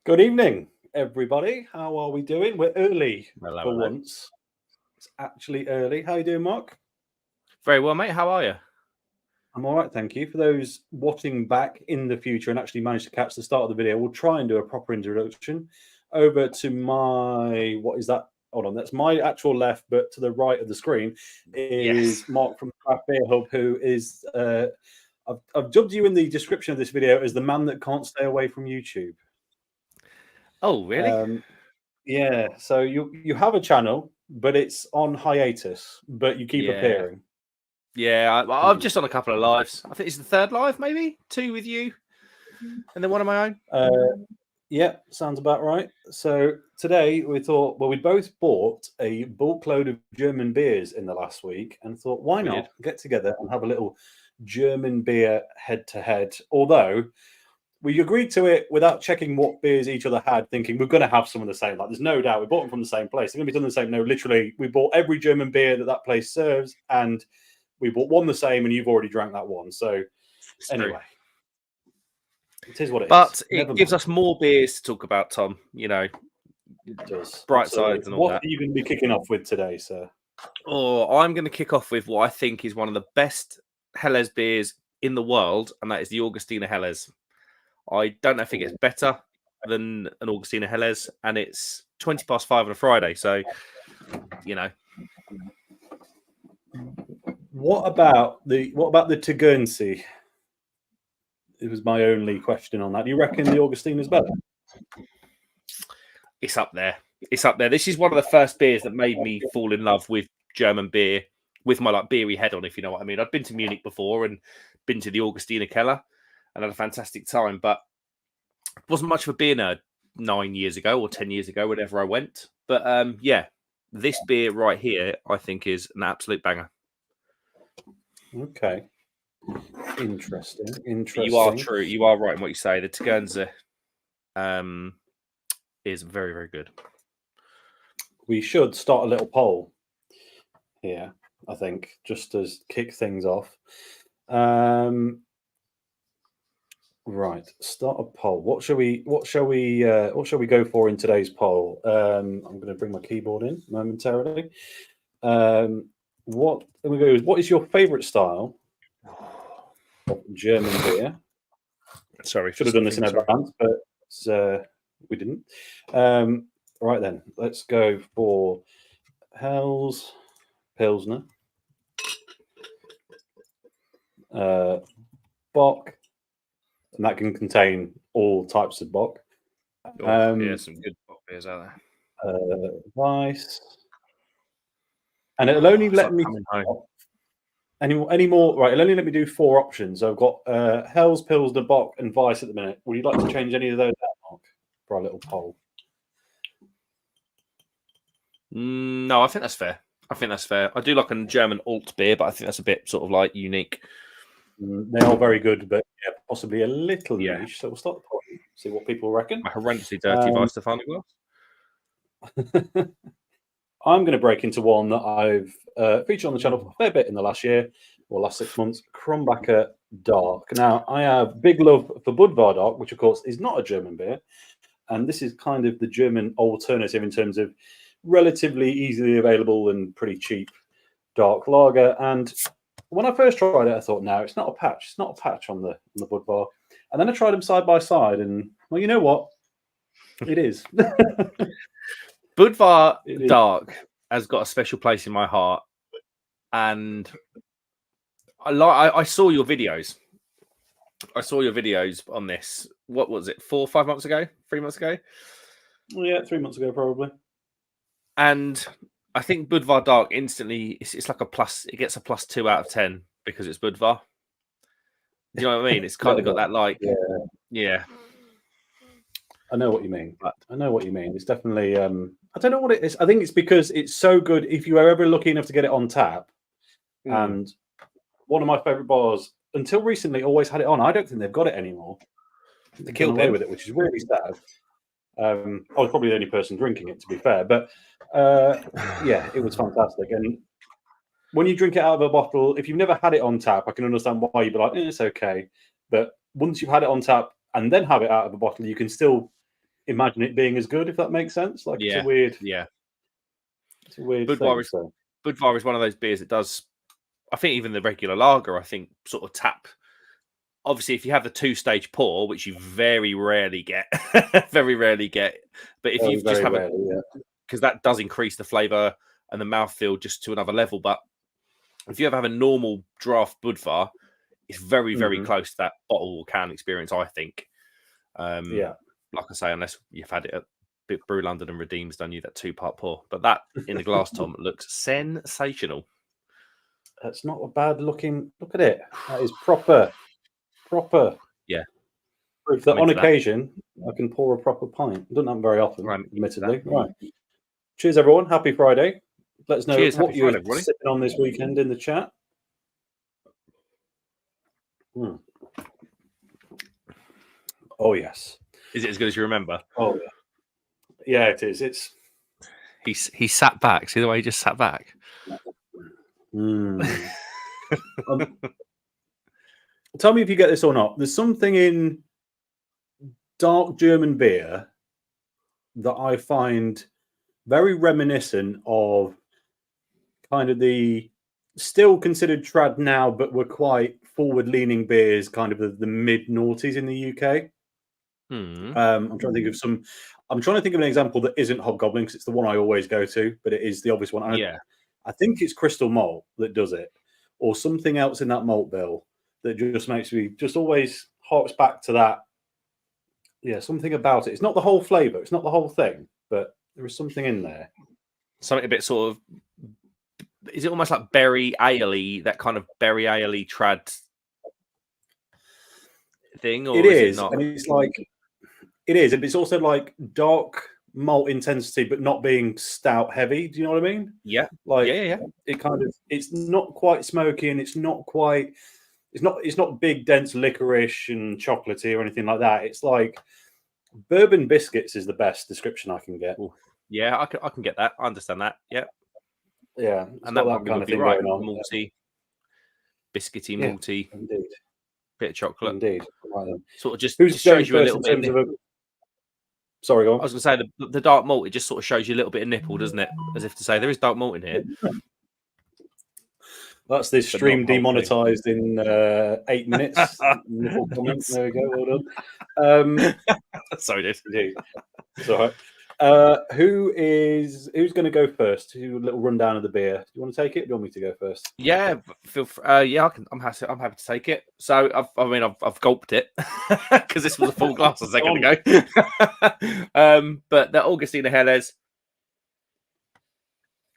Good evening, everybody. How are we doing? We're early for once. It's actually early. How are you doing, Marc? Very well, mate. How are you? I'm all right, thank you. For those watching back in the future and actually managed to catch the start of the video, we'll try and do a proper introduction. Over to my, what is that? Hold on, that's my actual left, but to the right of the screen is Marc from the Craft Beer Hub, who is, I've dubbed you in the description of this video as the man that can't stay away from YouTube. Oh, really? Yeah. So you have a channel, but it's on hiatus, but you keep appearing. Yeah, I'm just on a couple of lives. I think it's the third live, maybe 2 with you, and then one of my own. Yeah, sounds about right. So today we thought, well, we both bought a bulk load of German beers in the last week, and thought, why not get together and have a little German beer head-to-head? Although we agreed to it without checking what beers each other had, thinking we're going to have some of the same. Like, there's no doubt we bought them from the same place. They're going to be done the same. No, literally, we bought every German beer that place serves, and we bought one the same, and you've already drank that one. So anyway, it is what it is. But it gives us more beers to talk about, Tom. You know, it does. Bright sides and all that. What are you going to be kicking off with today, sir? Oh, I'm going to kick off with what I think is one of the best Helles beers in the world, and that is the Augustiner Helles. I don't know if it gets better than an Augustiner Helles, and it's 5:20 on a Friday. So, you know. What about the Tegernsee? It was my only question on that. Do you reckon the Augustiner is better? It's up there. It's up there. This is one of the first beers that made me fall in love with German beer, with my beery head on, if you know what I mean. I'd been to Munich before and been to the Augustiner Keller and had a fantastic time, but wasn't much of a beer nerd 9 years ago or 10 years ago, whenever I went. But yeah, this beer right here, I think, is an absolute banger. Okay. Interesting. You are true. You are right in what you say. The Tegernsee is very, very good. We should start a little poll here, I think, just to kick things off. Right, start a poll. What shall we go for in today's poll? I'm going to bring my keyboard in momentarily. What is your favourite style of German beer? Sorry, should have done this in advance, but we didn't. Right then, let's go for Helles Pilsner, Bock, and that can contain all types of Bock. Yeah, some good Bock beers out there. Weiss. And it'll only let me any more. Right, it'll only let me do 4 options. So I've got Helles, Pilsner, Bock, and Weiss at the minute. Would you like to change any of those out, Marc, for our little poll? No, I think that's fair. I do like a German alt beer, but I think that's a bit sort of unique. They are very good, but yeah, possibly a little niche. So we'll start the poll, see what people reckon. A horrendously dirty Weiss Stefano glass. I'm going to break into one that I've featured on the channel for a fair bit in the last year or last 6 months, Kronbacher Dark. Now, I have big love for Budvar Dark, which, of course, is not a German beer. And this is kind of the German alternative in terms of relatively easily available and pretty cheap dark lager. And when I first tried it, I thought, no, it's not a patch. It's not a patch on the Budvar. And then I tried them side by side, and, well, you know what? It is. Budvar Dark has got a special place in my heart, and I saw your videos. I saw your videos on this. What was it? 4 or 5 months ago? 3 months ago? Yeah, 3 months ago, probably. And I think Budvar Dark instantly, it's like a plus. It gets a +2 out of 10 because it's Budvar. Do you know what I mean? It's kind of got that yeah. I know what you mean. It's definitely. I don't know what it is. I think it's because it's so good. If you are ever lucky enough to get it on tap, and one of my favorite bars until recently always had it on. I don't think they've got it anymore. They killed away with it, which is really sad. I was probably the only person drinking it, to be fair, but yeah, it was fantastic. And when you drink it out of a bottle, if you've never had it on tap, I can understand why you'd be like, it's okay. But once you've had it on tap and then have it out of a bottle, you can still imagine it being as good, if that makes sense. Like it's a weird Budvar thing. Budvar is one of those beers that does. I think even the regular lager, I think, sort of tap. Obviously, if you have the 2-stage pour, which you very rarely get, but if you just have because that does increase the flavour and the mouthfeel just to another level. But if you ever have a normal draft Budvar, it's very, very close to that bottle or can experience, I think. Like I say, unless you've had it at Brew London and Redeem's done you that 2-part pour. But that in the glass, Tom, looks sensational. That's not a bad looking. Look at it. That is proper. Yeah. Proof that on occasion I can pour a proper pint. I don't happen very often, admittedly. Right. Cheers, everyone. Happy Friday. Let us know what you're sipping on this weekend in the chat. Oh, yes. Is it as good as you remember? Oh, yeah. Yeah, it is. It's he sat back. See the way he just sat back? Tell me if you get this or not. There's something in dark German beer that I find very reminiscent of kind of the still considered trad now, but were quite forward-leaning beers, kind of the mid-noughties in the UK. I'm trying to think of some. I'm trying to think of an example that isn't Hobgoblin because it's the one I always go to, but it is the obvious one. I think it's Crystal Malt that does it, or something else in that malt bill that just makes me just always harks back to that. Yeah, something about it. It's not the whole flavour. It's not the whole thing, but there is something in there. Something a bit sort of. Is it almost like berry ale-y, that kind of berry ale-y trad thing? Or it is, not? And it's like it is, and it's also like dark malt intensity, but not being stout heavy. Do you know what I mean? Yeah. Like it kind of it's not quite smoky, and it's not big dense licorice and chocolatey or anything like that. It's like bourbon biscuits is the best description I can get. Ooh. Yeah, I can get that. I understand that. Yeah. Yeah, and that kind of thing right. Malty, biscuity, malty, indeed. Bit of chocolate, indeed. Right, sort of just shows you a little bit. Sorry, go on. I was going to say the dark malt. It just sort of shows you a little bit of nipple, doesn't it? As if to say there is dark malt in here. That's this stream demonetized in 8 minutes. There we go. Well done. So did. Indeed. It's all right. Who's going to go first? A little rundown of the beer. Do you want to take it? Do you want me to go first? Yeah, feel free. Yeah, I can. I'm happy to take it. So I've gulped it because this was a full glass a second ago. But the Augustina Helles,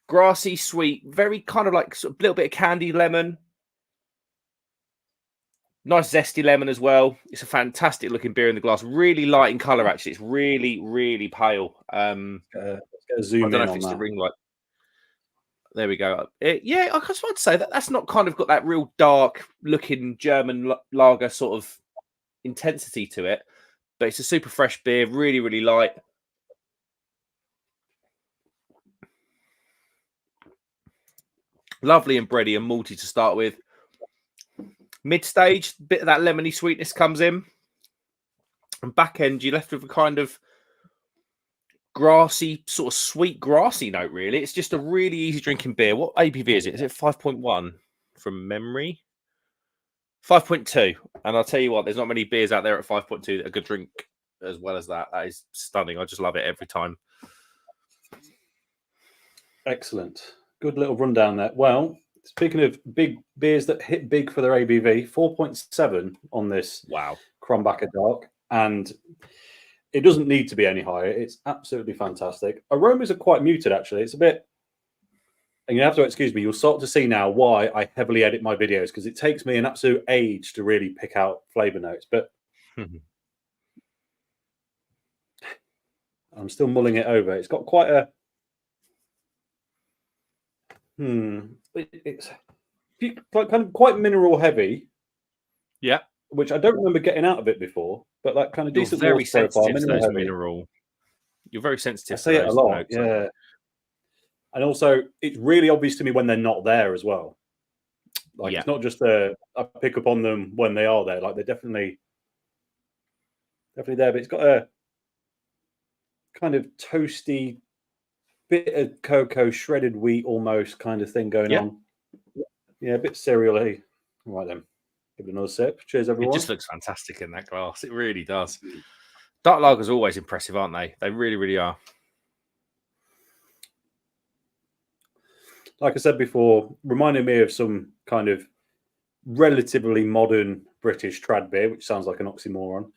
grassy, sweet, very kind of like a little bit of candy lemon. Nice zesty lemon as well. It's a fantastic looking beer in the glass. Really light in colour, actually. It's really, really pale. Let's get a zoom in on that. I don't know if it's the ring light. There we go. Yeah, I just want to say that's not kind of got that real dark looking German lager sort of intensity to it. But it's a super fresh beer. Really, really light. Lovely and bready and malty to start with. Mid-stage, bit of that lemony sweetness comes in. And back end, you're left with a kind of grassy, sort of sweet grassy note, really. It's just a really easy drinking beer. What ABV is it? Is it 5.1 from memory? 5.2. And I'll tell you what, there's not many beers out there at 5.2 that are good drink as well as that. That is stunning. I just love it every time. Excellent. Good little rundown there. Well, speaking of big beers that hit big for their ABV, 4.7 on this Krombacher Dark. And it doesn't need to be any higher. It's absolutely fantastic. Aromas are quite muted, actually. It's a bit... And you have to excuse me. You'll start to see now why I heavily edit my videos, because it takes me an absolute age to really pick out flavour notes. But I'm still mulling it over. It's got quite a... It's kind of quite mineral heavy. Yeah. Which I don't remember getting out of it before, but that kind of decent very sensitive profile, to those mineral. You're very sensitive to those. I say it a lot, notes, yeah. And also, it's really obvious to me when they're not there as well. Like, it's not just I pick up on them when they are there. Like, they're definitely there. But it's got kind of toasty, bit of cocoa, shredded wheat almost kind of thing going on. Yeah, a bit cereal-y. Right then, give it another sip. Cheers, everyone. It just looks fantastic in that glass. It really does. Dark lagers are always impressive, aren't they? They really, really are. Like I said before, reminding me of some kind of relatively modern British trad beer, which sounds like an oxymoron.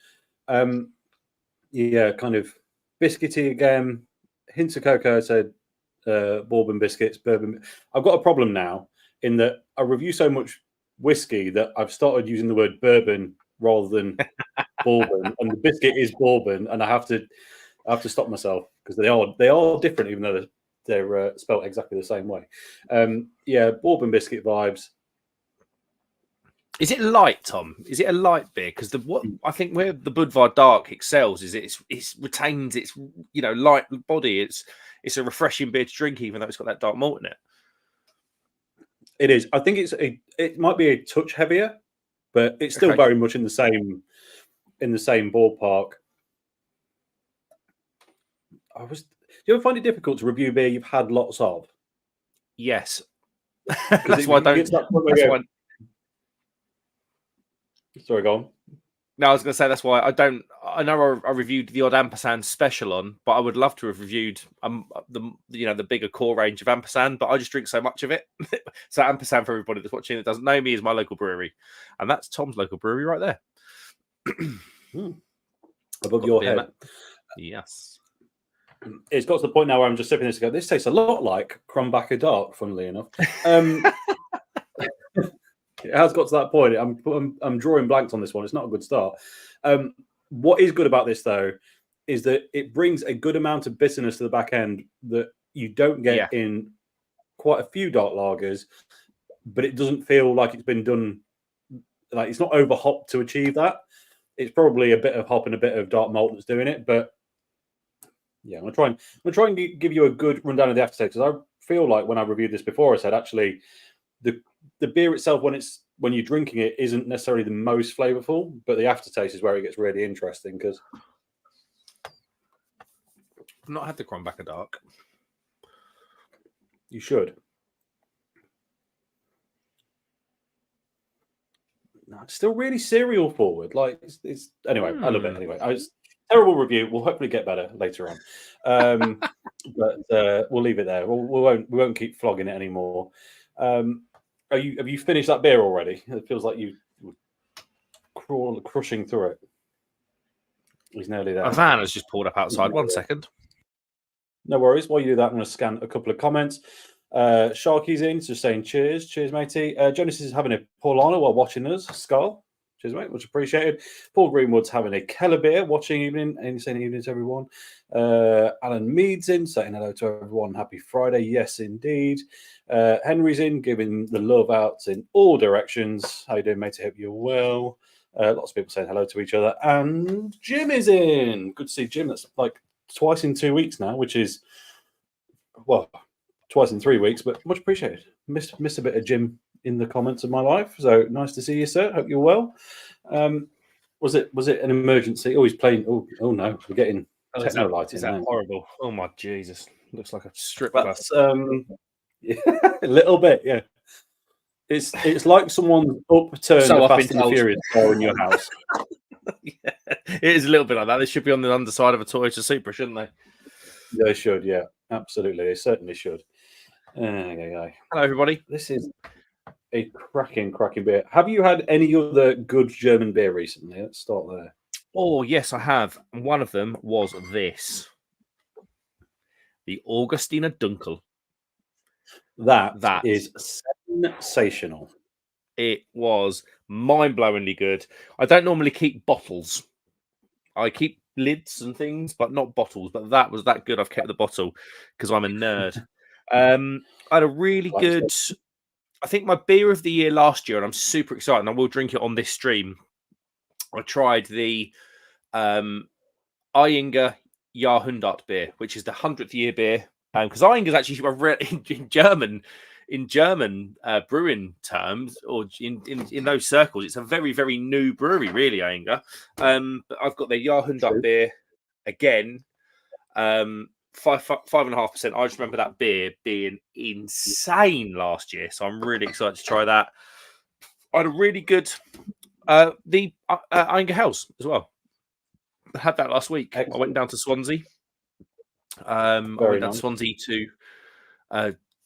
Yeah, kind of biscuity again, hints of cocoa. I said bourbon biscuits, bourbon. I've got a problem now in that I review so much whiskey that I've started using the word bourbon rather than bourbon, and the biscuit is bourbon, and I have to stop myself because they are different, even though they're spelled exactly the same way. Yeah, bourbon biscuit vibes. Is it light, Tom? Is it a light beer? Because I think where the Budvar Dark excels is it retains its light body. It's a refreshing beer to drink, even though it's got that dark malt in it. It is. I think it might be a touch heavier, but it's still very much in the same ballpark. Do you ever find it difficult to review beer you've had lots of? Yes. That's why I don't. Sorry, go on. No, I was going to say that's why I don't. I know I reviewed the odd Ampersand special on, but I would love to have reviewed the bigger core range of Ampersand. But I just drink so much of it. So Ampersand, for everybody that's watching that doesn't know me, is my local brewery, and that's Tom's local brewery right there. Above your head. Yes. It's got to the point now where I'm just sipping this and go, this tastes a lot like Crumbacker Dark, funnily enough. It has got to that point. I'm drawing blanks on this one. It's not a good start. What is good about this, though, is that it brings a good amount of bitterness to the back end that you don't get in quite a few dark lagers, but it doesn't feel like it's been done. Like it's not over hopped to achieve that. It's probably a bit of hop and a bit of dark malt that's doing it. But yeah, I'm gonna try and give you a good rundown of the aftertaste, because I feel like when I reviewed this before, I said actually the beer itself, when you're drinking it, isn't necessarily the most flavorful, but the aftertaste is where it gets really interesting. Because I've not had the Crumbacker Dark. You should. No, it's still really cereal forward. Like it's anyway. I love it anyway. It's terrible review. We'll hopefully get better later on. But we'll leave it there. We won't keep flogging it anymore. Have you finished that beer already? It feels like you were crushing through it. He's nearly there. A van has just pulled up outside. 1 second. No worries. While you do that, I'm going to scan a couple of comments. Sharky's in, just saying cheers. Cheers, matey. Jonas is having a Paulana while watching us. Skull. Cheers, mate. Much appreciated. Paul Greenwood's having a Keller beer, watching evening, and saying evening to everyone. Alan Mead's in, saying hello to everyone. Happy Friday. Yes, indeed. Henry's in, giving the love outs in all directions. How you doing, mate? I hope you're well. Lots of people saying hello to each other. And Jim is in. Good to see Jim. That's like twice in 2 weeks now, which is, well, twice in 3 weeks, but much appreciated. Missed a bit of Jim in the comments of my life. So nice to see you, sir. Hope you're well. Was it an emergency? Oh, he's playing. Oh no, we're getting techno lighting. Is that horrible? Oh my Jesus. Looks like a strip club. Yeah, a little bit, yeah. It's like someone upturned the Fast and the Furious car in your house. Yeah, it is a little bit like that. They should be on the underside of a Toyota Supra, shouldn't they? They should, yeah. Absolutely. They certainly should. Hello, everybody. This is a cracking beer. Have you had any other good German beer recently? Let's start there. Oh, yes, I have. One of them was this. The Augustiner Dunkel. That is sensational. It was mind-blowingly good. I don't normally keep bottles. I keep lids and things, but not bottles. But that was that good. I've kept the bottle because I'm a nerd. I had a really good... I think my beer of the year last year, and I'm super excited, and I will drink it on this stream. I tried the Eyinger Jahrhundert beer, which is the 100th year beer. Because Eyinger is actually in German brewing terms, or in those circles, it's a very, very new brewery, really, Eyinger. But I've got the Jahrhundert beer again. 5.5%. I just remember that beer being insane last year, so I'm really excited to try that. I had a really good the Iron House as well. I had that last week. Excellent. I went down to Swansea. I went down to Swansea to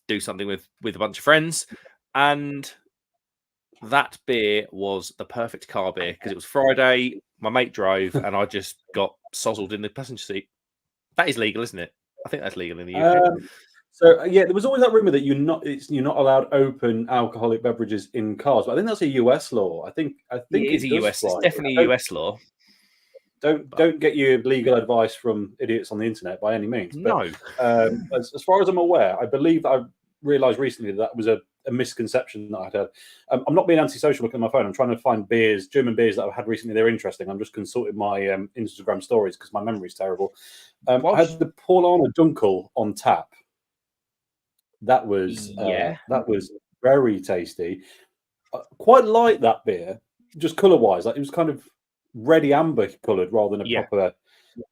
do something with a bunch of friends, and that beer was the perfect car beer because it was Friday. My mate drove, and I just got sozzled in the passenger seat. That is legal, isn't it? I think that's legal in the UK. So yeah, there was always that rumor that you're not allowed open alcoholic beverages in cars, but I think that's a US law. I think it is a US. It's definitely a US law. Don't get your legal advice from idiots on the internet by any means. But, no. As far as I'm aware, I believe that I realised recently that was a misconception that I'd had. I'm not being antisocial looking at my phone. I'm trying to find German beers that I've had recently. They're interesting. I'm just consulting my Instagram stories because my memory's terrible. I had the Paulaner Dunkel on tap. That was very tasty. Quite like that beer, just colour-wise. Like it was kind of reddy amber coloured rather than a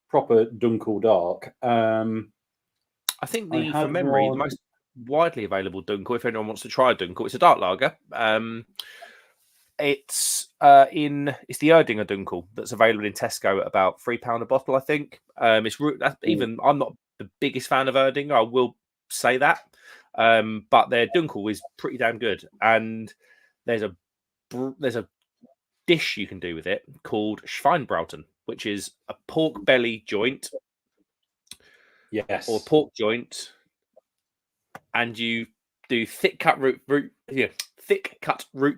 proper Dunkel dark. I think from memory, the most widely available Dunkel, if anyone wants to try a Dunkel, it's a dark lager. It's the Erdinger Dunkel that's available in Tesco at about £3 a bottle, I think. Even I'm not the biggest fan of Erdinger, I will say that, but their Dunkel is pretty damn good. And there's a dish you can do with it called Schweinbraten, which is a pork belly joint, or pork joint. And you do thick cut root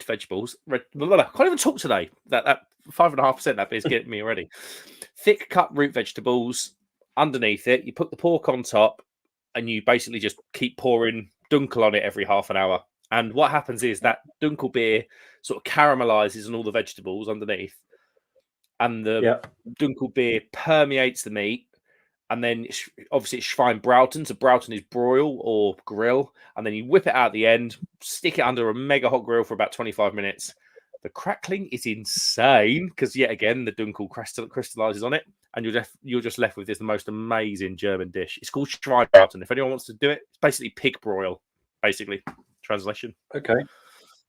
vegetables. I can't even talk today. That 5.5% that beer's getting me already. Thick cut root vegetables underneath it. You put the pork on top, and you basically just keep pouring Dunkel on it every half an hour. And what happens is that Dunkel beer sort of caramelizes on all the vegetables underneath, and the Dunkel beer permeates the meat. And then obviously it's Schweinbraten. So Brauten is broil or grill. And then you whip it out at the end, stick it under a mega hot grill for about 25 minutes. The crackling is insane because, yet again, the Dunkel crystallizes on it. And you're just left with the most amazing German dish. It's called Schweinbraten. If anyone wants to do it, it's basically pig broil, basically. Translation. Okay.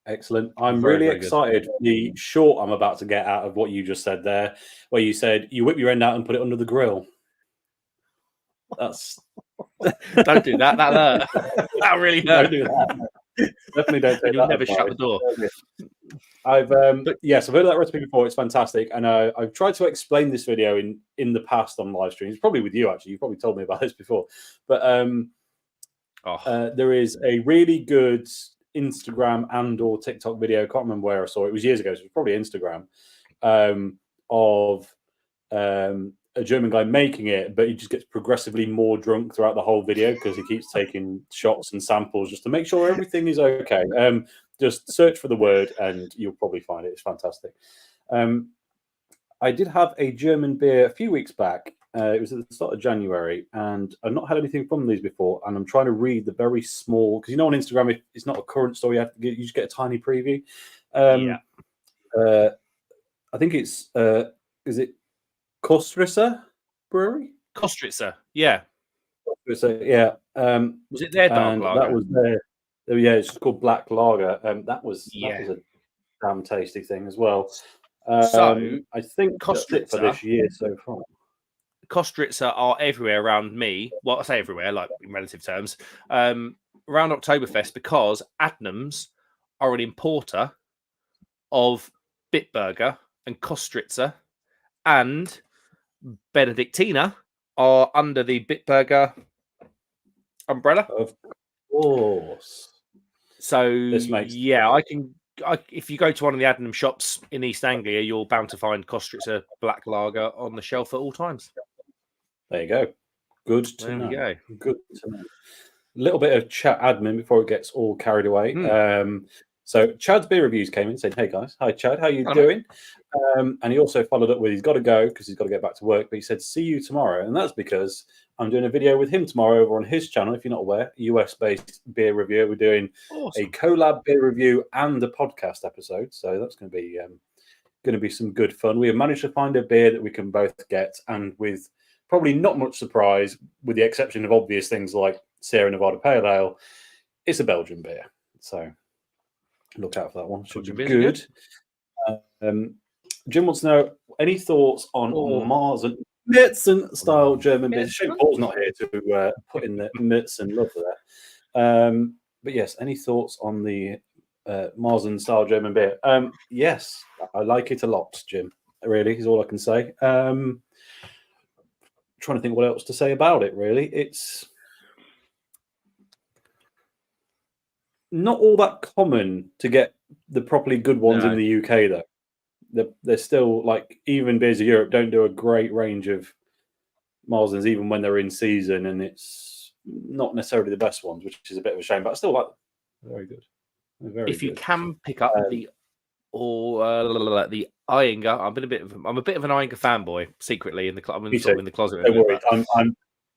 Excellent. I'm really excited for the short I'm about to get out of what you just said there, where you said you whip your end out and put it under the grill. That's don't do that. That hurt. That really hurt. Don't do that. Definitely don't take You'll that. Never shut the door. I've heard of that recipe before. It's fantastic, and I've tried to explain this video in the past on live streams. Probably with you actually. You've probably told me about this before, but there is a really good Instagram and/or TikTok video. I can't remember where I saw it. It was years ago, so it was probably Instagram. Of a German guy making it, but he just gets progressively more drunk throughout the whole video because he keeps taking shots and samples just to make sure everything is okay. Just search for the word and you'll probably find it. It's fantastic. I did have a German beer a few weeks back. It was at the start of January, and I've not had anything from these before. And I'm trying to read the very small, because on Instagram, if it's not a current story, you just get a tiny preview. I think it's is it Kostritzer Brewery? Kostritzer, yeah. Kostritzer, yeah. Was it their dark lager? That was their. Yeah, it's called Black Lager. That was a damn tasty thing as well. So I think that's it for this year so far. Kostritzer are everywhere around me. Well, I say everywhere, like in relative terms. Around Oktoberfest, because Adnams are an importer of Bitburger and Kostritzer, and Benedictina are under the Bitburger umbrella. Of course. So if you go to one of the Adnam shops in East Anglia, you're bound to find Kostritzer Black Lager on the shelf at all times. There you go. Good to know. Good to know. A little bit of chat admin before it gets all carried away. So Chad's beer reviews came in saying, "Hey guys, hi Chad, how you doing?" And he also followed up with, he's got to go because he's got to get back to work. But he said, "See you tomorrow," and that's because I'm doing a video with him tomorrow over on his channel. If you're not aware, US-based beer reviewer. We're doing a collab beer review and a podcast episode, so that's going to be some good fun. We have managed to find a beer that we can both get, and with probably not much surprise, with the exception of obvious things like Sierra Nevada Pale Ale. It's a Belgian beer, so look out for that one. Should be good. Jim wants to know any thoughts on Märzen style German beers. Shame Paul's not here to put in the Märzen love for that. But yes, any thoughts on the Märzen style German beer? Yes, I like it a lot, Jim. Really, is all I can say. Trying to think what else to say about it. Really, it's not all that common to get the properly good ones in the UK, though. They're still like, even Beers of Europe don't do a great range of Märzens, even when they're in season, and it's not necessarily the best ones, which is a bit of a shame. But I still like them. They're very good. They're very if you can pick up the Iyengar, I'm a bit of an Iyengar fanboy secretly in the in the closet. Don't worry,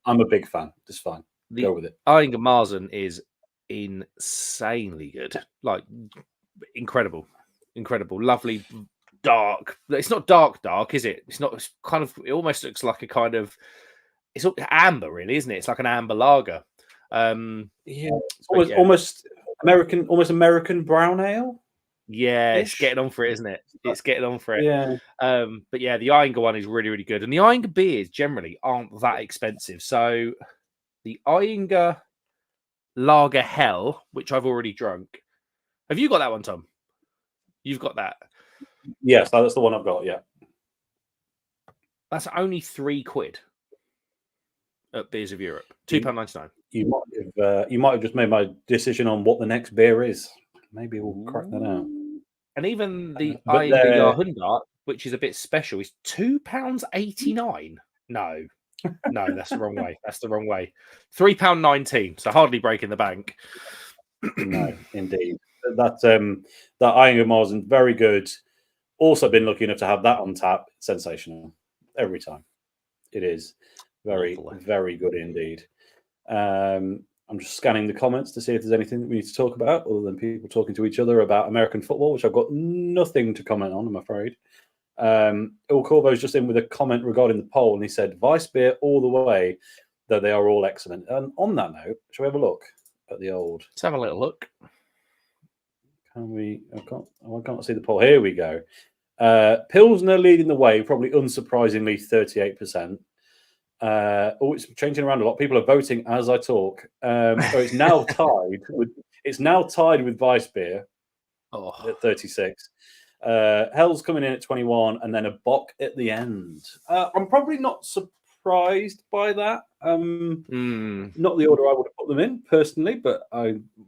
I'm a big fan. Just fine. Go with it. Iyengar Märzen is insanely good, like incredible, lovely, dark. It's not dark, is it? It's not. It's kind of. It almost looks like a kind of. It's amber, really, isn't it? It's like an amber lager. Almost American brown ale. Yeah, it's getting on for it, isn't it? It's getting on for it. Yeah. But yeah, the Iyengar one is really, really good, and the Iyengar beers generally aren't that expensive. So the Iyengar Lager Hell, which I've already drunk. Have you got that one, Tom? You've got that. Yes, that's the one I've got. Yeah, that's only £3 at Beers of Europe. £2.99. You might have just made my decision on what the next beer is. Maybe we'll crack that out. And even the Iyengar Jahrhundert, which is a bit special, is £2.89. No, that's the wrong way. That's the wrong way. £3.19. So hardly breaking the bank. No, indeed. That Iyengar Märzen, very good. Also been lucky enough to have that on tap. Sensational every time. It is very, very good indeed. I'm just scanning the comments to see if there's anything that we need to talk about other than people talking to each other about American football, which I've got nothing to comment on, I'm afraid. Il Corvo's just in with a comment regarding the poll, and he said Weiss beer all the way, though they are all excellent. And on that note, shall we have a look at the old? Let's have a little look. Can we? I can't see the poll. Here we go. Pilsner leading the way, probably unsurprisingly 38%. It's changing around a lot. People are voting as I talk. So it's now tied with Weiss beer at 36. Hell's coming in at 21, and then a Bock at the end. I'm probably not surprised by that. Not the order I would have put them in personally, but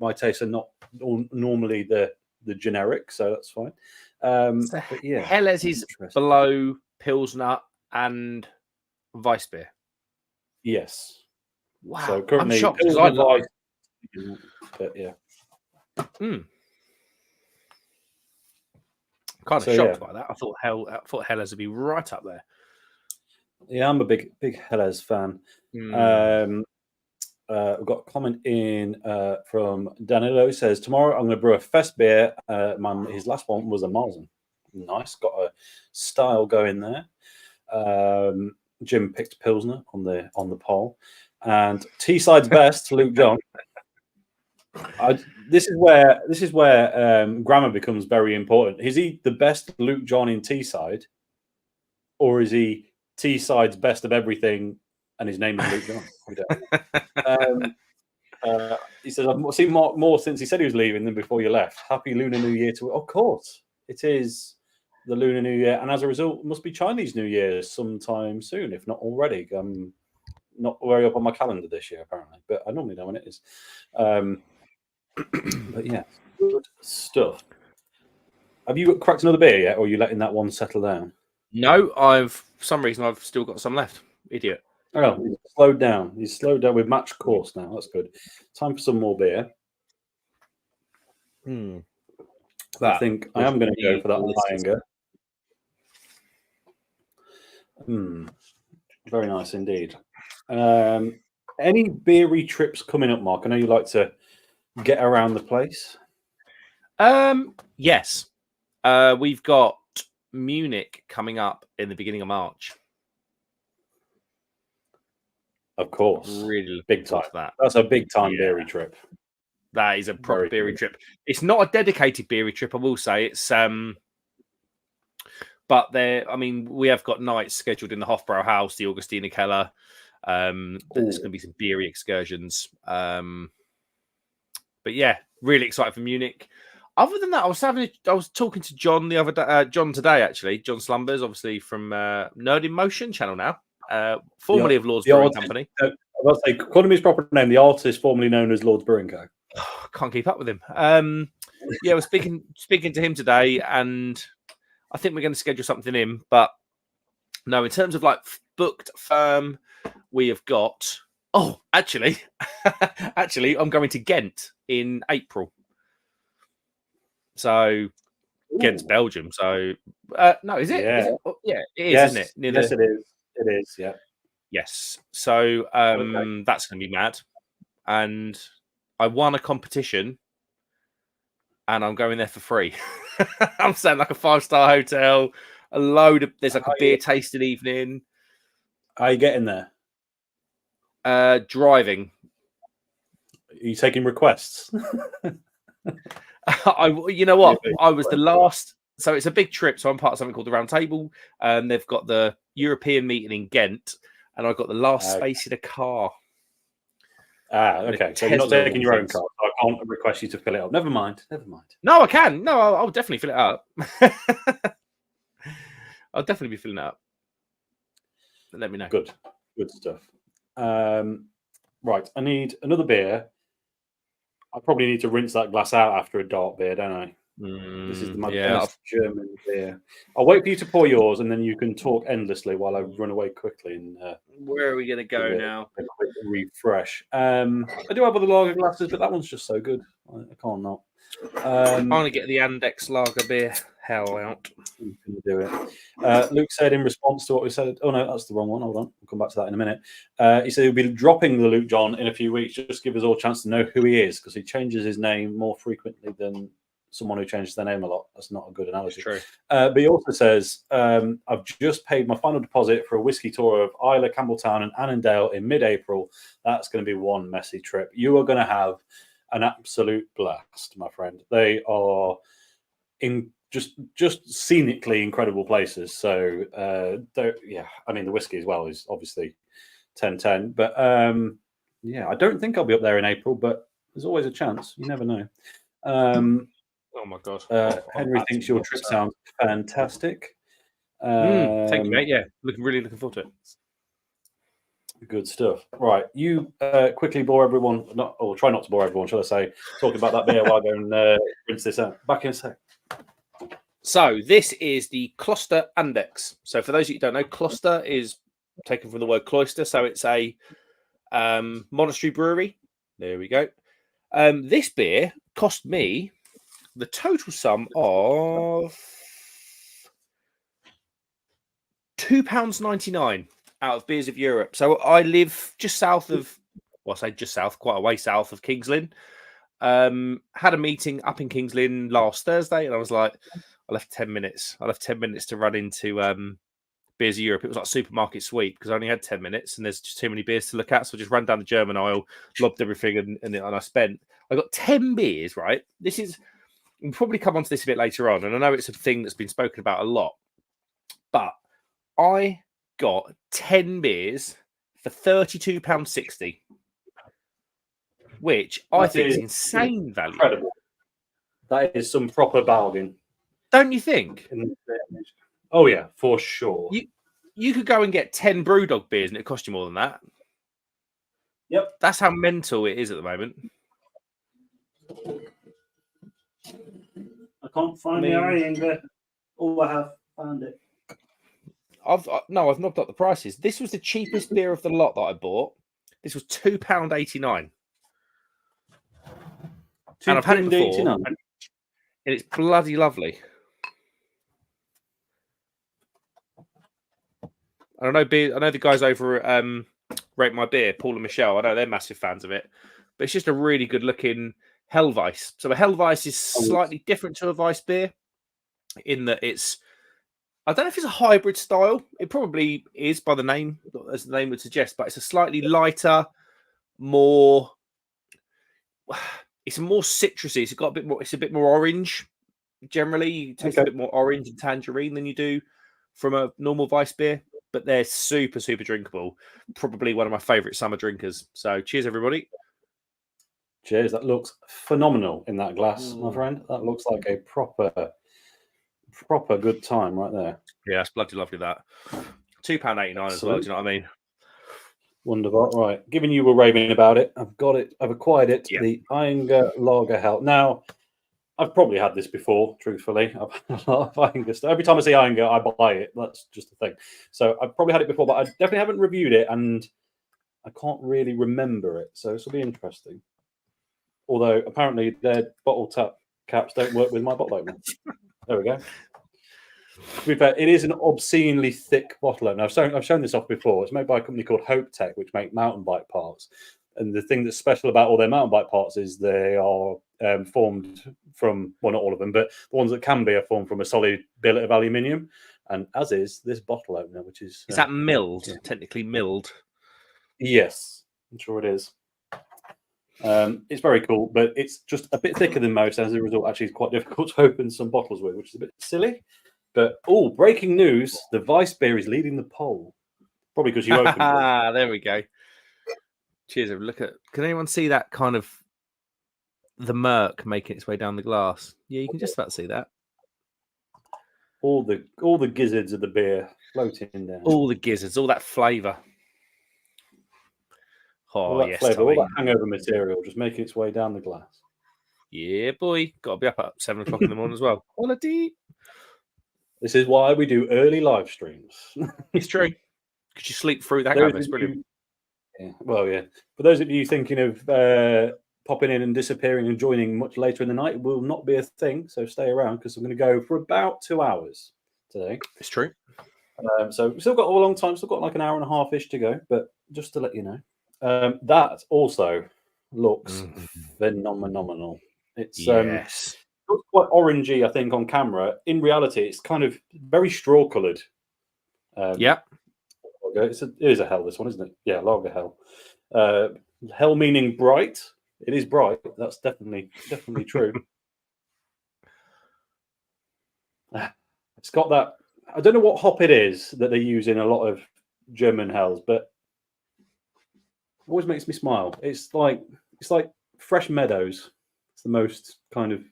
my tastes are not normally the generic, so that's fine. But yeah, Helles is below Pilsner and Weiss beer. Yes. Wow. So currently, I'm shocked because I like. But yeah. Kind of shocked by that. I thought Helles would be right up there. Yeah, I'm a big Helles fan. We've got a comment in from Danilo. Says tomorrow I'm going to brew a fest beer. His last one was a Märzen. Nice, got a style going there. Jim picked Pilsner on the poll, and Teesside's best, Luke John. This is where grammar becomes very important. Is he the best Luke John in Teesside, or is he Teesside's best of everything, and his name is Luke John? We don't. He says, I've seen Marc more since he said he was leaving than before you left. Happy Lunar New Year to... Of course, it is the Lunar New Year, and as a result, it must be Chinese New Year sometime soon, if not already. I'm not very up on my calendar this year, apparently, but I normally know when it is. But yeah, good stuff. Have you cracked another beer yet, or are you letting that one settle down? No, for some reason, I've still got some left. Idiot. Oh, he's slowed down. He's slowed down with match course now. That's good. Time for some more beer. I think I am going to go for that Iyengar. Very nice indeed. Any beery trips coming up, Mark? I know you like to get around the place. Yes. We've got Munich coming up in the beginning of March. Of course. Really big time. To that. That's a big time beery trip. That is a proper beery trip. It's not a dedicated beery trip, I will say. It's but we have got nights scheduled in the Hofbrau House, the Augustiner Keller. There's going to be some beery excursions. But yeah, really excited for Munich. Other than that, I was talking to John the other day, John today actually, John Slumbers, obviously from Nerd in Motion channel now, formerly of Lord's Brewing Company. I'll say, call him his proper name, the artist formerly known as Lord's Brewing Co. Can't keep up with him. We're speaking to him today, and I think we're going to schedule something in. But no, in terms of like booked firm, we have got. Oh, actually, I'm going to Ghent in April. So Ghent's Belgium. So no, is it? Yeah, is it? Yeah, it is, yes, isn't it? Yes, it is. It is. Yeah. Yes. So that's going to be mad. And I won a competition, and I'm going there for free. I'm staying like a 5-star hotel. There's like a beer tasting evening. How are you getting there? Driving. Are you taking requests? You know what? I was the last. So it's a big trip. So I'm part of something called the Round Table. They've got the European meeting in Ghent, and I got the last space in a car. Okay. So you're not taking your own car. So I can't request you to fill it up. Never mind. No, I can. No, I'll definitely fill it up. I'll definitely be filling it up. Let me know. Good stuff. Right. I need another beer. I probably need to rinse that glass out after a dark beer, don't I? This is my best German beer. I'll wait for you to pour yours, and then you can talk endlessly while I run away quickly. And where are we going to go now? A quick refresh. I do have other lager glasses, but that one's just so good. I can't not. I'm going to get the Andex lager beer hell out. You can do it. Luke said in response to what we said. Oh no, that's the wrong one. Hold on, we'll come back to that in a minute. He said he'll be dropping the Luke John in a few weeks. Just give us all a chance to know who he is, because he changes his name more frequently than someone who changes their name a lot. That's not a good analogy. True. But he also says, I've just paid my final deposit for a whiskey tour of Isla, Campbelltown, and Annandale in mid-April. That's going to be one messy trip. You are going to have an absolute blast, my friend. They are in just scenically incredible places. So, I mean, the whiskey as well is obviously 10-10. But I don't think I'll be up there in April, but there's always a chance. You never know. Oh my god! Henry thinks your trip sounds fantastic. Thank you, mate. Yeah, really looking forward to it. Good stuff. Right, you quickly bore everyone, or try not to bore everyone, shall I say, talking about that beer while I go and rinse this out. Back in a sec. So this is the Kloster Andex. So for those of you who don't know, Kloster is taken from the word cloister. So it's a monastery brewery. There we go. This beer cost me the total sum of £2.99 out of Beers of Europe. So I live just south of, well, I say just south, quite a way south of Kings Lynn. Had a meeting up in Kings Lynn last Thursday, and I was like, I left 10 minutes to run into Beers of Europe. It was like supermarket sweep because I only had 10 minutes and there's just too many beers to look at. So I just ran down the German aisle, lobbed everything, and I got 10 beers, right? We'll probably come on to this a bit later on. And I know it's a thing that's been spoken about a lot, but I got 10 beers for £32.60, which I think is insane value. Incredible. That is some proper bargain. Don't you think? Oh, yeah, for sure. You could go and get 10 Brewdog beers and it cost you more than that. Yep. That's how mental it is at the moment. I can't find the ironing bit. Oh, I have found it. I've knocked up the prices. This was the cheapest beer of the lot that I bought. This was £2.89. And I've had it before. And it's bloody lovely. I know the guys over at Rate My Beer, Paul and Michelle. I know they're massive fans of it, but it's just a really good looking Hellweiss. So a Hellweiss is slightly different to a Weiss beer in that it's I don't know if it's a hybrid style. It probably is by the name, as the name would suggest, but it's a slightly lighter, more. It's more citrusy. It's got a bit more. It's a bit more orange. Generally, you taste a bit more orange and tangerine than you do from a normal Weiss beer. But they're super, super drinkable. Probably one of my favourite summer drinkers. So, cheers, everybody. Cheers. That looks phenomenal in that glass, my friend. That looks like a proper good time right there. Yeah, it's bloody lovely. That £2.89 as well. Do you know what I mean? Wonderful. Right. Given you were raving about it, I've got it. I've acquired it. Yeah. The Iyengar Lager Hell. Now, I've probably had this before, truthfully. I've had a lot of Iyengar stuff. Every time I see Iyengar, I buy it. That's just the thing. So I've probably had it before, but I definitely haven't reviewed it, and I can't really remember it. So this will be interesting. Although, apparently, their bottle tap caps don't work with my bottle opener. There we go. To be fair, it is an obscenely thick bottle opener. I've shown this off before. It's made by a company called Hope Tech, which make mountain bike parts. And the thing that's special about all their mountain bike parts is they are formed from, well, not all of them, but the ones that can be are formed from a solid billet of aluminium. And as is this bottle opener, which is... Is that milled? Yeah. Technically milled? Yes, I'm sure it is. It's very cool, but it's just a bit thicker than most. As a result, actually, it's quite difficult to open some bottles with, which is a bit silly. But, breaking news, the Weiss beer is leading the poll. Probably because you opened it. There we go. Cheers. Look at. Can anyone see that kind of the Marc making its way down the glass? Yeah, you can just about see that. All the gizzards of the beer floating down. All the gizzards, all that flavour. All that flavour, all that hangover material just making its way down the glass. Yeah, boy. Got to be up at 7 o'clock in the morning as well. Quality. This is why we do early live streams. It's true. Because you sleep through that. It's brilliant. Yeah. Well, yeah. For those of you thinking of popping in and disappearing and joining much later in the night, it will not be a thing. So stay around because I'm going to go for about 2 hours today. It's true. So we've still got a long time. Still got like an hour and a half-ish to go. But just to let you know, that also looks phenomenal. It's yes. It looks quite orangey, I think, on camera. In reality, it's kind of very straw-coloured. Yeah. It is a hell, this one, isn't it? Yeah, lager hell. Hell meaning bright. It is bright. That's definitely true. It's got that. I don't know what hop it is that they use in a lot of German hells, but it always makes me smile. It's like fresh meadows. It's the most kind of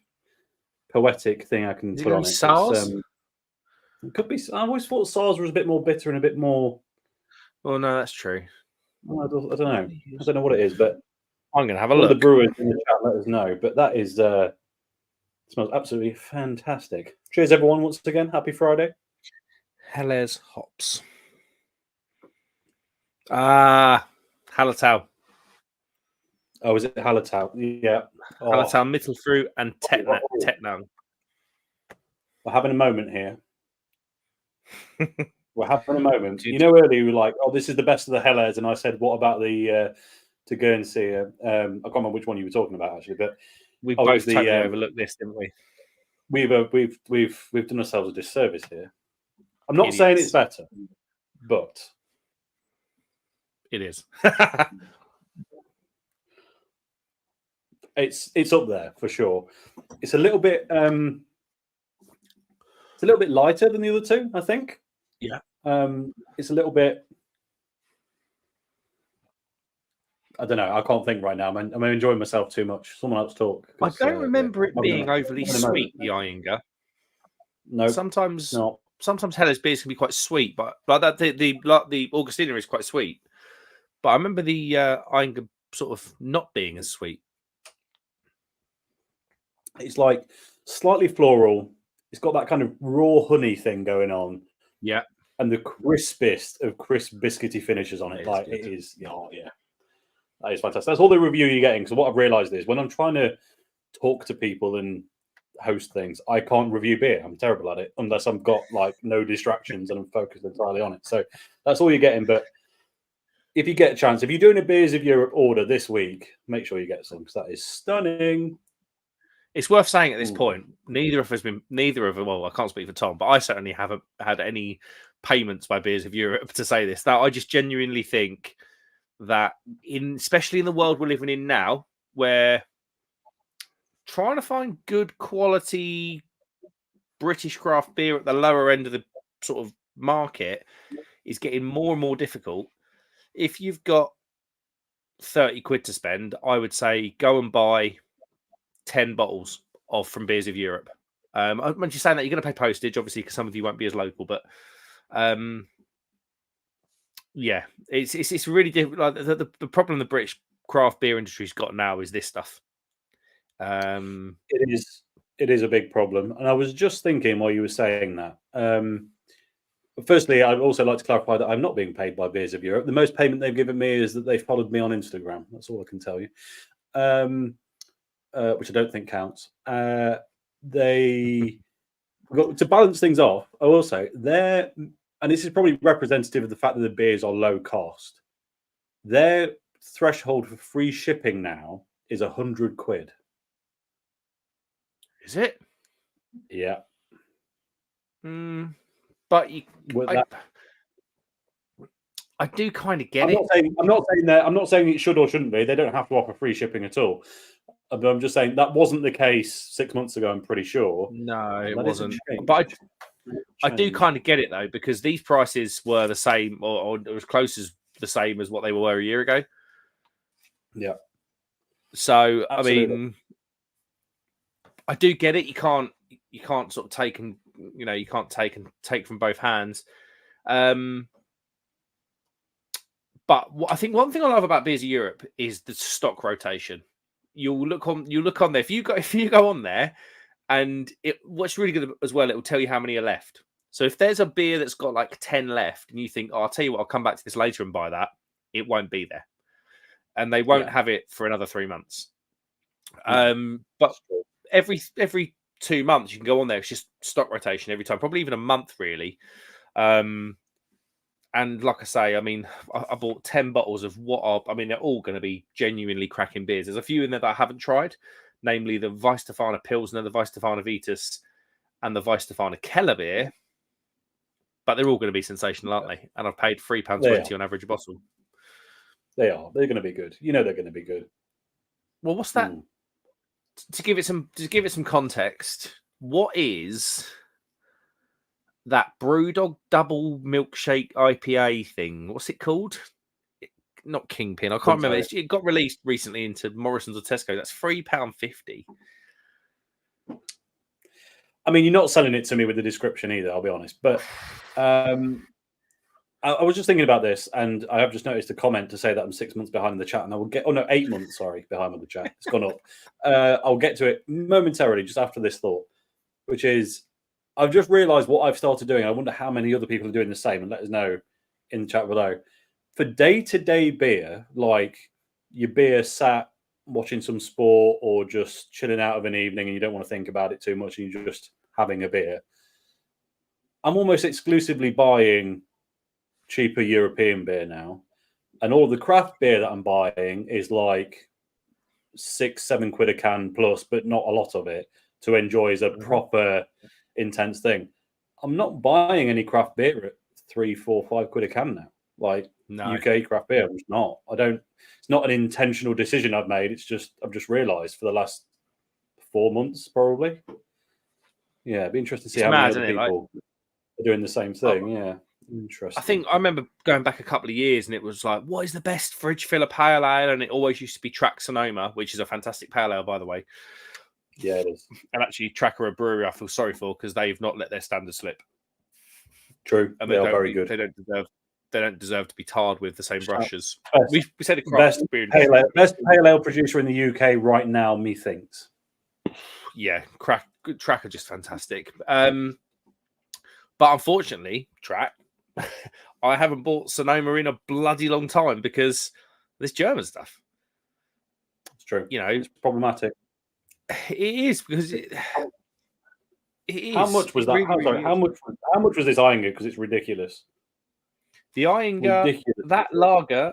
poetic thing I can put on it. SARS? It could be. I always thought SARS was a bit more bitter and a bit more. Oh no, that's true. I don't know. I don't know what it is, but I'm going to have a look. The brewers in the chat let us know. But that is smells absolutely fantastic. Cheers, everyone! Once again, happy Friday. Helles hops. Hallertau. Oh, is it Hallertau? Yeah. Hallertau, Mittelfru, and Tettnang. We're having a moment here. We're having a moment. You know, earlier we were like, "Oh, this is the best of the Helles," and I said, "What about the to Guernsey?" I can't remember which one you were talking about actually, but we both totally overlooked this, didn't we? We've done ourselves a disservice here. I'm not saying it's better, but it is. It's up there for sure. It's a little bit lighter than the other two, I think. Yeah. It's a little bit. I don't know. I can't think right now. I'm enjoying myself too much. Someone else talk. I don't remember it being overly sweet. The Iyengar. No. Sometimes Helles beers can be quite sweet, but like that the Augustiner is quite sweet. But I remember the Iyengar sort of not being as sweet. It's like slightly floral. It's got that kind of raw honey thing going on. Yeah. And the crispest of crisp biscuity finishes on it. It is. Oh, yeah. That is fantastic. That's all the review you're getting. So what I've realised is when I'm trying to talk to people and host things, I can't review beer. I'm terrible at it unless I've got like no distractions and I'm focused entirely on it. So that's all you're getting. But if you get a chance, if you're doing a Beers of Europe order this week, make sure you get some because that is stunning. It's worth saying at this point, neither of us, well, I can't speak for Tom, but I certainly haven't had any payments by Beers of Europe to say this. That I just genuinely think that, especially in the world we're living in now, where trying to find good quality British craft beer at the lower end of the sort of market is getting more and more difficult. If you've got 30 quid to spend, I would say go and buy 10 bottles from Beers of Europe. I'm just saying that you're going to pay postage, obviously, because some of you won't be as local, but yeah, it's really difficult. Like, the problem the British craft beer industry's got now is this stuff. It is a big problem, and I was just thinking while you were saying that. Firstly, I'd also like to clarify that I'm not being paid by Beers of Europe. The most payment they've given me is that they followed me on Instagram. That's all I can tell you, which I don't think counts. They got to balance things off. I will say and this is probably representative of the fact that the beers are low cost. Their threshold for free shipping now is 100 quid. Is it? Yeah. But I do kind of get it. I'm not saying it should or shouldn't be. They don't have to offer free shipping at all. But I'm just saying that wasn't the case 6 months ago. I'm pretty sure. No, it wasn't. But I do kind of get it though, because these prices were the same, or as close as the same as what they were a year ago. Yeah. So absolutely. I mean, I do get it. You can't sort of take and you can't take from both hands. But I think one thing I love about Beers of Europe is the stock rotation. You look on there. If you go on there, and what's really good as well, it will tell you how many are left. So if there's a beer that's got like 10 left, and you think, oh, I'll tell you what, I'll come back to this later and buy that, it won't be there, and they won't have it for another 3 months. But every 2 months you can go on there. It's just stock rotation every time, probably even a month really. And like I say, I mean, I bought 10 bottles of they're all going to be genuinely cracking beers. There's a few in there that I haven't tried, namely the Weisstefana Pilsner, the Weisstefana Vitus, and the Weisstefana Keller beer. But they're all going to be sensational, aren't they? And I've paid £3.20 on average a bottle. They are. They're going to be good. You know they're going to be good. Well, what's that? To give it some context, what is that Brewdog double milkshake IPA thing? What's it called? Not Kingpin. I can't remember. It got released recently into Morrison's or Tesco. That's £3.50. I mean, you're not selling it to me with the description either, I'll be honest. But I was just thinking about this, and I have just noticed a comment to say that I'm 6 months behind in the chat, and I will get 8 months, behind on the chat. It's gone up. I'll get to it momentarily just after this thought, which is I've just realised what I've started doing. I wonder how many other people are doing the same, and let us know in the chat below. For day-to-day beer, like your beer sat watching some sport or just chilling out of an evening and you don't want to think about it too much and you're just having a beer, I'm almost exclusively buying cheaper European beer now. And all the craft beer that I'm buying is like 6-7 quid a can plus, but not a lot of it to enjoy as a proper intense thing. I'm not buying any craft beer at 3, 4, 5 quid a can now. Like UK craft beer, I'm just not. It's not an intentional decision I've made. It's just I've just realised for the last 4 months, probably. Yeah, it'd be interesting to see how many other people are doing the same thing. Yeah, interesting. I think I remember going back a couple of years, and it was like, what is the best fridge filler pale ale? And it always used to be Track Sonoma, which is a fantastic pale ale, by the way. Yeah, it is. And actually, Track are a brewery I feel sorry for because they've not let their standards slip. True, and they are very good. They don't deserve to be tarred with the same brushes. We said it. Best pale ale producer in the UK right now, methinks. Yeah, Track are just fantastic. But unfortunately, Track, I haven't bought Sonoma in a bloody long time because this German stuff. It's true. You know, it's problematic. It is because it is. How much was that? How much was this Iyengar? Because it's ridiculous. The Iyengar, that lager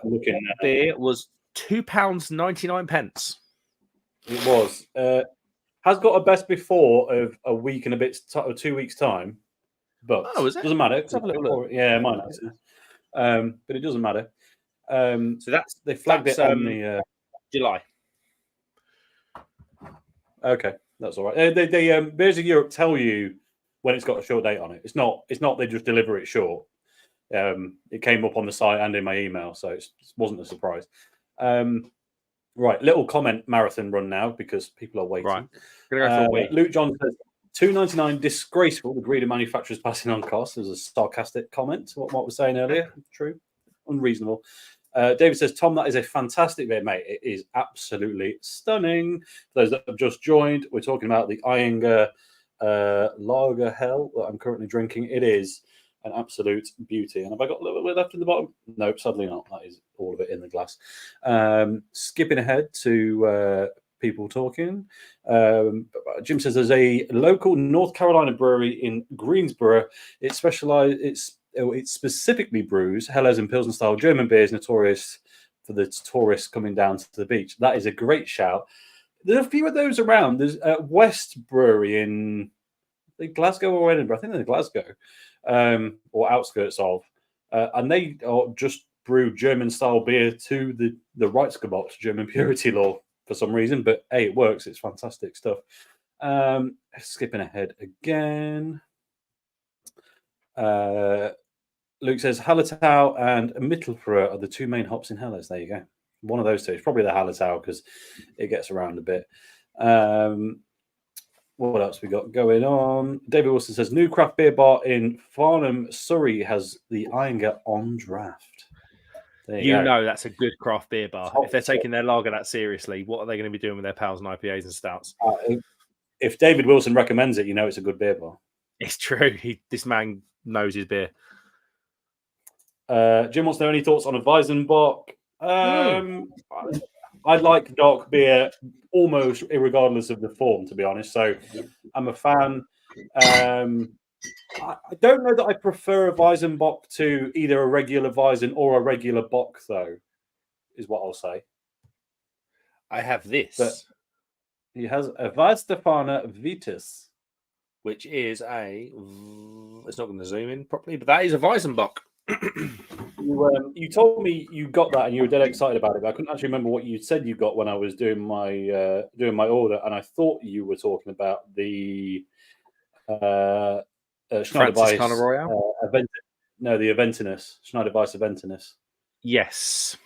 beer was £2.99. It was. has got a best before of a week and a bit, or 2 weeks time. But doesn't matter. Let's have a little look. Yeah, it might not. But it doesn't matter. So they flagged it on the July. Okay, that's all right. They Beers of Europe tell you when it's got a short date on it. It's not they just deliver it short. It came up on the site and in my email, so it wasn't a surprise. Right, little comment marathon run now because people are waiting. Right, gonna go for a week. Luke John says $2.99 disgraceful. The greedy manufacturers passing on costs. There's a sarcastic comment. What we're saying earlier, true, unreasonable. David says, Tom, that is a fantastic beer, mate. It is absolutely stunning. For those that have just joined, we're talking about the Iyengar Lager Hell that I'm currently drinking. It is an absolute beauty. And have I got a little bit left in the bottom? No, sadly not. That is all of it in the glass. Skipping ahead to people talking. Jim says there's a local North Carolina brewery in Greensboro. It specifically brews Helles and Pilsen style German beers, notorious for the tourists coming down to the beach. That is a great shout. There's a few of those around. There's West Brewery in Glasgow or Edinburgh. I think they're Glasgow, or outskirts of, and they just brew German style beer to the Reichsgebot, German purity law for some reason. But hey, it works. It's fantastic stuff. Skipping ahead again. Luke says Hallertau and Mittelfrüh are the two main hops in Helles. There you go. One of those two. It's probably the Hallertau because it gets around a bit. What else we got going on? David Wilson says new craft beer bar in Farnham, Surrey has the Iyengar on draft. You know that's a good craft beer bar. If they're taking their lager that seriously, what are they going to be doing with their pals and IPAs and stouts? If David Wilson recommends it, you know it's a good beer bar. It's true. This man knows his beer. Jim wants to know any thoughts on a Weizenbock. I like dark beer almost irregardless of the form, to be honest. So I'm a fan. I don't know that I prefer a Weizenbock to either a regular Weizen or a regular Bock, though, is what I'll say. I have this. But he has a Weißstephaner Vitus, which is it's not going to zoom in properly, but that is a Weizenbock. You told me you got that and you were dead excited about it, but I couldn't actually remember what you said you got when I was doing my order, and I thought you were talking about the Schneider Weiss Royale? The Aventinus. Schneider Weiss Aventinus. Yes.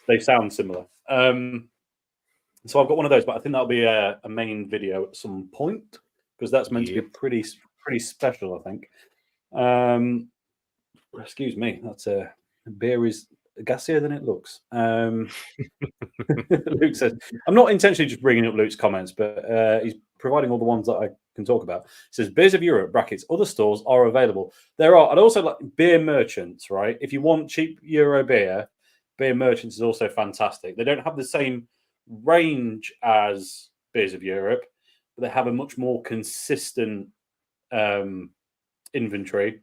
They sound similar. So I've got one of those, but I think that'll be a main video at some point because that's meant to be pretty special, I think. Excuse me, that's beer is gassier than it looks. Luke says, I'm not intentionally just bringing up Luke's comments, but he's providing all the ones that I can talk about. He says, Beers of Europe, brackets, other stores are available. There are, and also like beer merchants, right? If you want cheap Euro beer, beer merchants is also fantastic. They don't have the same range as Beers of Europe, but they have a much more consistent inventory.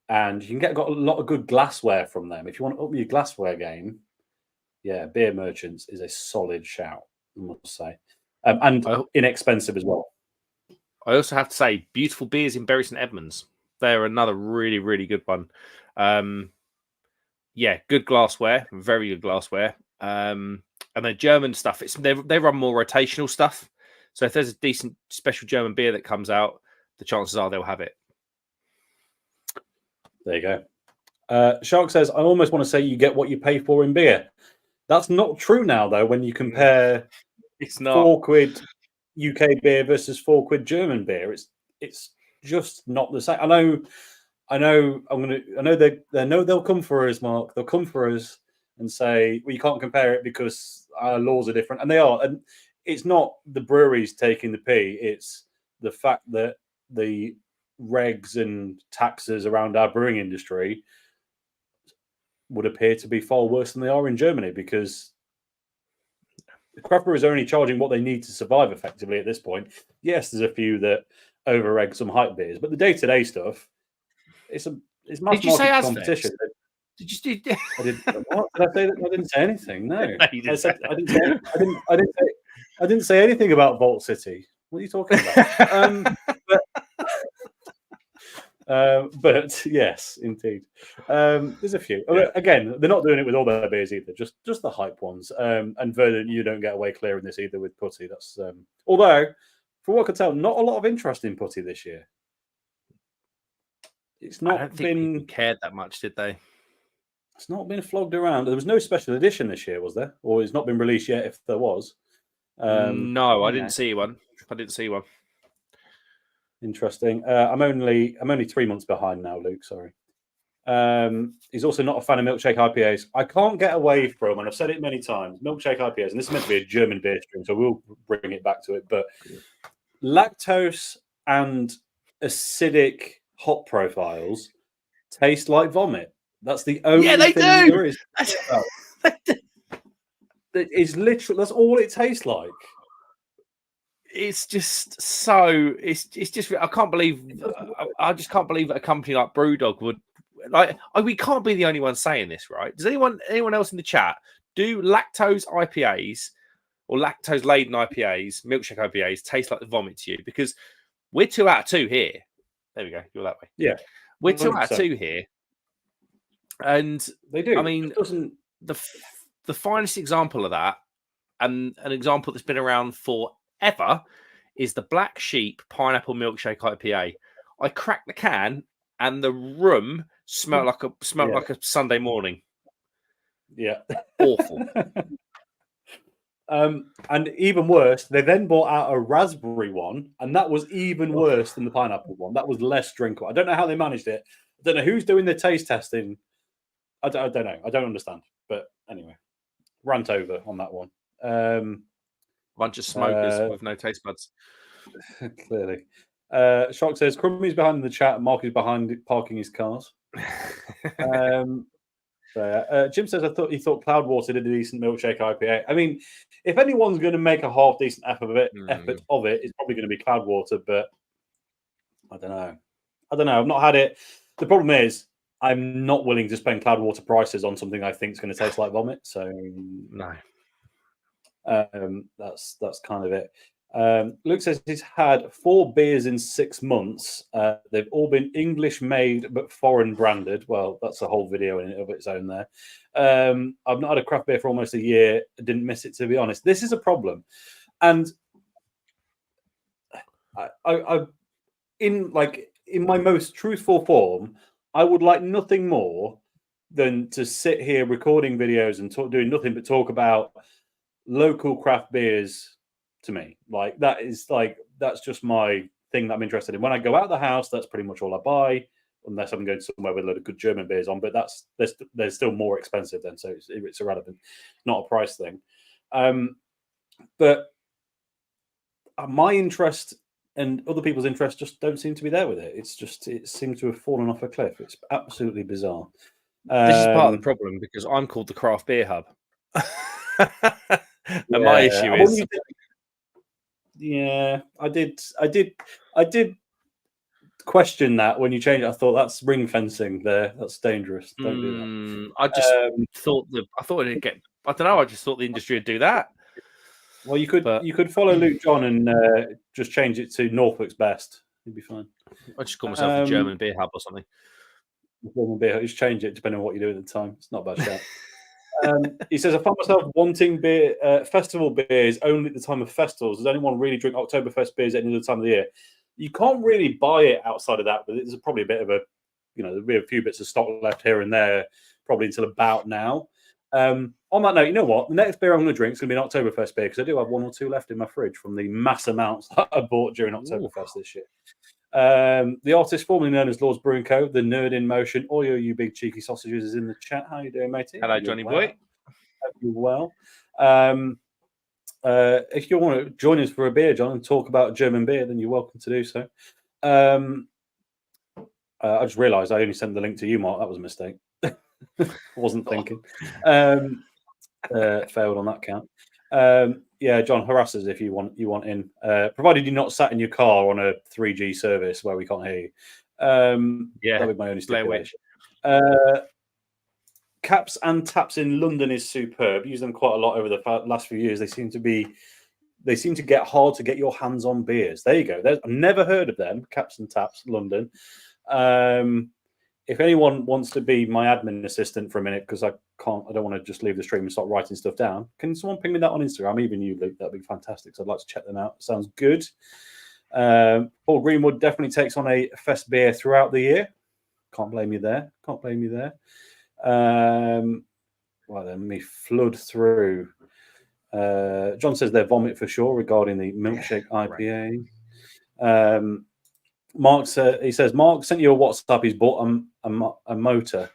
And you can got a lot of good glassware from them. If you want to up your glassware game, beer merchants is a solid shout, I must say. And inexpensive as well. I also have to say, beautiful beers in Bury St Edmunds. They're another really, really good one. Good glassware, very good glassware. And the German stuff, they run more rotational stuff. So if there's a decent special German beer that comes out, the chances are they'll have it. There you go. Shark says, I almost want to say you get what you pay for in beer. That's not true now, though, when you compare it's not £4 UK beer versus £4 German beer. It's just not the same. I know they'll come for us, Mark. They'll come for us and say, well, you can't compare it because our laws are different. And they are. And it's not the breweries taking the pee. It's the fact that the regs and taxes around our brewing industry would appear to be far worse than they are in Germany because the craft brewers are only charging what they need to survive effectively at this point. Yes, there's a few that over-reg some hype beers, but the day-to-day stuff, it's mass market competition. Did you? I didn't say anything. No, I didn't say anything about Vault City. What are you talking about? But yes, indeed. There's a few. Yeah. Again, they're not doing it with all their beers either, just the hype ones. And Vernon, you don't get away clear in this either with putty. That's although, from what I can tell, not a lot of interest in putty this year. It's not I don't think people cared that much, did they? It's not been flogged around. There was no special edition this year, was there? Or it's not been released yet, if there was. No, I didn't see one. Interesting. I'm only 3 months behind now, Luke. Sorry. He's also not a fan of milkshake IPAs. I can't get away from, and I've said it many times, milkshake IPAs, and this is meant to be a German beer stream, so we'll bring it back to it. But lactose and acidic hop profiles taste like vomit. That's the only thing there is. It's literally, that's all it tastes like. It's just so. It's just. I can't believe. I just can't believe that a company like BrewDog would like. We can't be the only one saying this, right? Does anyone else in the chat do lactose IPAs or lactose laden IPAs, milkshake IPAs taste like the vomit to you? Because we're 2 out of 2 here. There we go. You're that way. Yeah, we're 2 out of 2 here, and they do. I mean, the finest example of that, and an example that's been around forever, is the Black Sheep Pineapple Milkshake IPA. I cracked the can, and the room smelled like a Sunday morning. Yeah, awful. And even worse, they then brought out a raspberry one, and that was even worse than the pineapple one. That was less drinkable. I don't know how they managed it. I don't know who's doing the taste testing. I don't know. I don't understand. But anyway, rant over on that one. Bunch of smokers with no taste buds. Clearly. Shock says, Crummy's behind in the chat, and Marc is behind parking his cars. Jim says, he thought Cloudwater did a decent milkshake IPA. I mean, if anyone's going to make a half decent effort of it, it's probably going to be Cloudwater, but I don't know. I've not had it. The problem is, I'm not willing to spend Cloudwater prices on something I think is going to taste like vomit. So no. That's kind of it. Luke says he's had 4 beers in 6 months. They've all been English made but foreign branded. Well, that's a whole video in of its own there. I've not had a craft beer for almost a year. I didn't miss it, to be honest. This is a problem. And I in my most truthful form, I would like nothing more than to sit here recording videos and doing nothing but talk about local craft beers. To me, that's just my thing that I'm interested in. When I go out of the house, that's pretty much all I buy, unless I'm going somewhere with a lot of good German beers on. But they're still more expensive then, so it's irrelevant. Not a price thing. But my interest and other people's interest just don't seem to be there with it. It seems to have fallen off a cliff. It's absolutely bizarre. This is part of the problem because I'm called the Craft Beer Hub. And my issue is. Yeah, I did question that when you changed it. I thought that's ring fencing there. That's dangerous. Don't do that. I just thought it'd get. I don't know. I just thought the industry would do that. Well, you could follow Luke John and just change it to Norfolk's best. You'd be fine. I just call myself the German Beer Hub or something. German Beer Hub. Just change it depending on what you're doing at the time. It's not a bad shout. He says, I find myself wanting beer, festival beers only at the time of festivals. Does anyone really drink Oktoberfest beers at any other time of the year? You can't really buy it outside of that, but there's probably a bit of there'll be a few bits of stock left here and there, probably until about now. On that note, you know what? The next beer I'm going to drink is going to be an Oktoberfest beer because I do have 1 or 2 left in my fridge from the mass amounts that I bought during Oktoberfest this year. The artist formerly known as Lord's Brewing Co., the nerd in motion, all you big cheeky sausages is in the chat. How you doing, matey? Hello, Johnny boy. Hope you're well. If you want to join us for a beer, John, and talk about German beer, then you're welcome to do so. I just realised I only sent the link to you, Mark. That was a mistake. Wasn't thinking. Failed on that count. Yeah, John, harass us if you want in. Provided you're not sat in your car on a 3G service where we can't hear you. That would be my only stipulation. Caps and Taps in London is superb. Use them quite a lot over the last few years. They seem to be they seem to get hard to get your hands on beers. There you go. I've never heard of them. Caps and Taps, London. If anyone wants to be my admin assistant for a minute, because I don't want to just leave the stream and start writing stuff down. Can someone ping me that on Instagram? Even you, Luke, that'd be fantastic. So I'd like to check them out. Sounds good. Paul Greenwood definitely takes on a fest beer throughout the year. Can't blame you there. Well, then me flood through. John says they're vomit for sure regarding the milkshake IPA. Right. Marc he says Marc sent you a WhatsApp. He's bought a motor.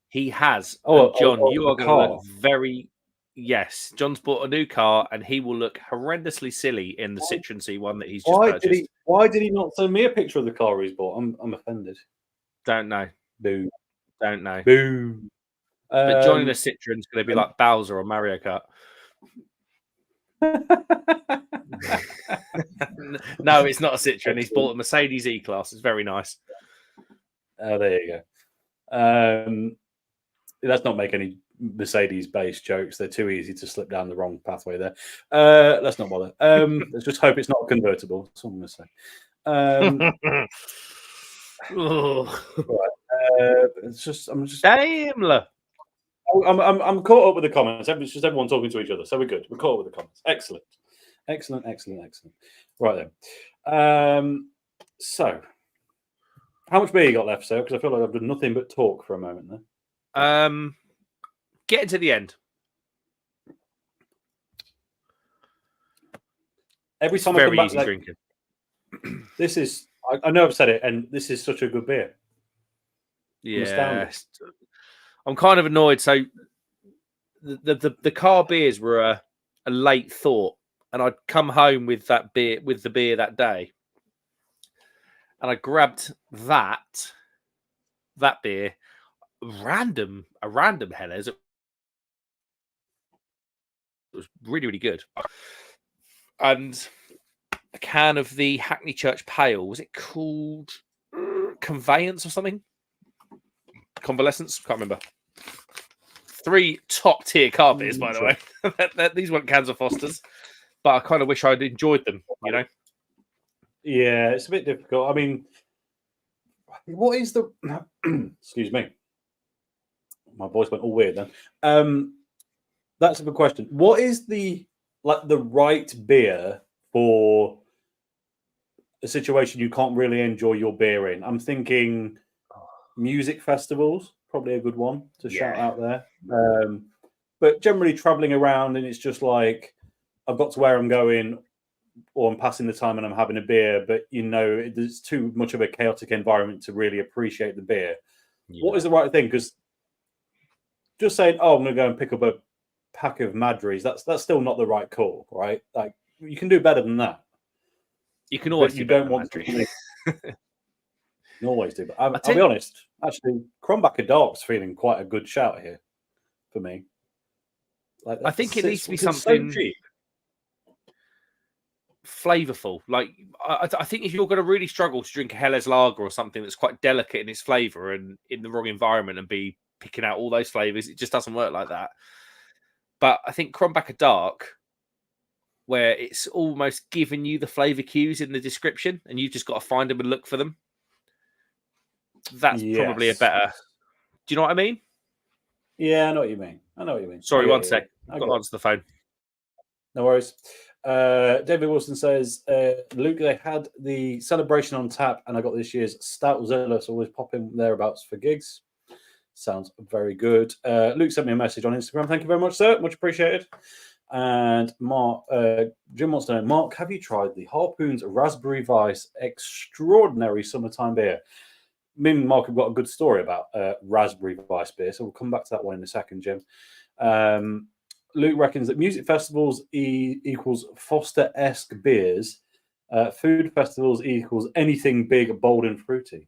He has. Oh, John, you are going to look very. Yes, John's bought a new car, and he will look horrendously silly in the Citroen one that he's just purchased. Why did he not send me a picture of the car he's bought? I'm offended. Don't know. Boo. Don't know. Boo. But joining the Citroen's going to be like Bowser or Mario Kart. No, it's not a Citroen. He's bought a Mercedes E-Class. It's very nice. Oh, there you go. Let's not make any Mercedes-based jokes. They're too easy to slip down the wrong pathway there. Let's not bother. Let's just hope it's not convertible. That's all I'm going to say. Right. I'm just. Daimler. I'm caught up with the comments. It's just everyone talking to each other, so we're good. We're caught up with the comments. Excellent. Right then. So, how much beer you got left, sir? Because I feel like I've done nothing but talk for a moment there. Getting to the end. Every time it's I come very back, easy drinking. This is. I know I've said it, and this is such a good beer. Yeah. I'm kind of annoyed. So the car beers were a late thought, and I'd come home with the beer that day, and I grabbed that beer, a random Helles. It was really, really good. And a can of the Hackney Church Pale. Was it called Conveyance or something? Convalescence? Can't remember. 3 top tier car beers, by the way. These weren't cans of Foster's, but I kind of wish I'd enjoyed them, you know? Yeah, it's a bit difficult. I mean, what is the... Excuse me. My voice went all weird then. That's a good question. What is the right beer for a situation you can't really enjoy your beer in? I'm thinking music festivals, probably a good one to shout out there. But generally traveling around and it's just like, I've got to where I'm going or I'm passing the time and I'm having a beer, but there's too much of a chaotic environment to really appreciate the beer. Yeah. What is the right thing? Because just saying, I'm going to go and pick up a pack of Madries, that's still not the right call, right? Like, you can do better than that. You can always you don't want to. You can always do, but I'll be honest. Actually, Krombacher Dark's feeling quite a good shout here for me. Like, I think it needs to be something so flavorful. Like, I think if you're going to really struggle to drink a Helles lager or something that's quite delicate in its flavor and in the wrong environment and be picking out all those flavors, it just doesn't work like that. But I think Krombacher Dark, where it's almost giving you the flavor cues in the description and you've just got to find them and look for them. That's probably a better. Do you know what I mean? Yeah, I know what you mean. Sorry, one sec. I've got to answer the phone. No worries. David Wilson says, Luke, they had the celebration on tap and I got this year's Stout Zilla, so always pop in thereabouts for gigs. Sounds very good. Luke sent me a message on Instagram. Thank you very much, sir. Much appreciated. And Mark, Jim wants to know, Mark, have you tried the Harpoon's Raspberry Vice Extraordinary Summertime Beer? Me and Mark have got a good story about Raspberry Vice beer, so we'll come back to that one in a second, Jim. Luke reckons that music festivals equals Foster-esque beers. Food festivals equals anything big, bold, and fruity.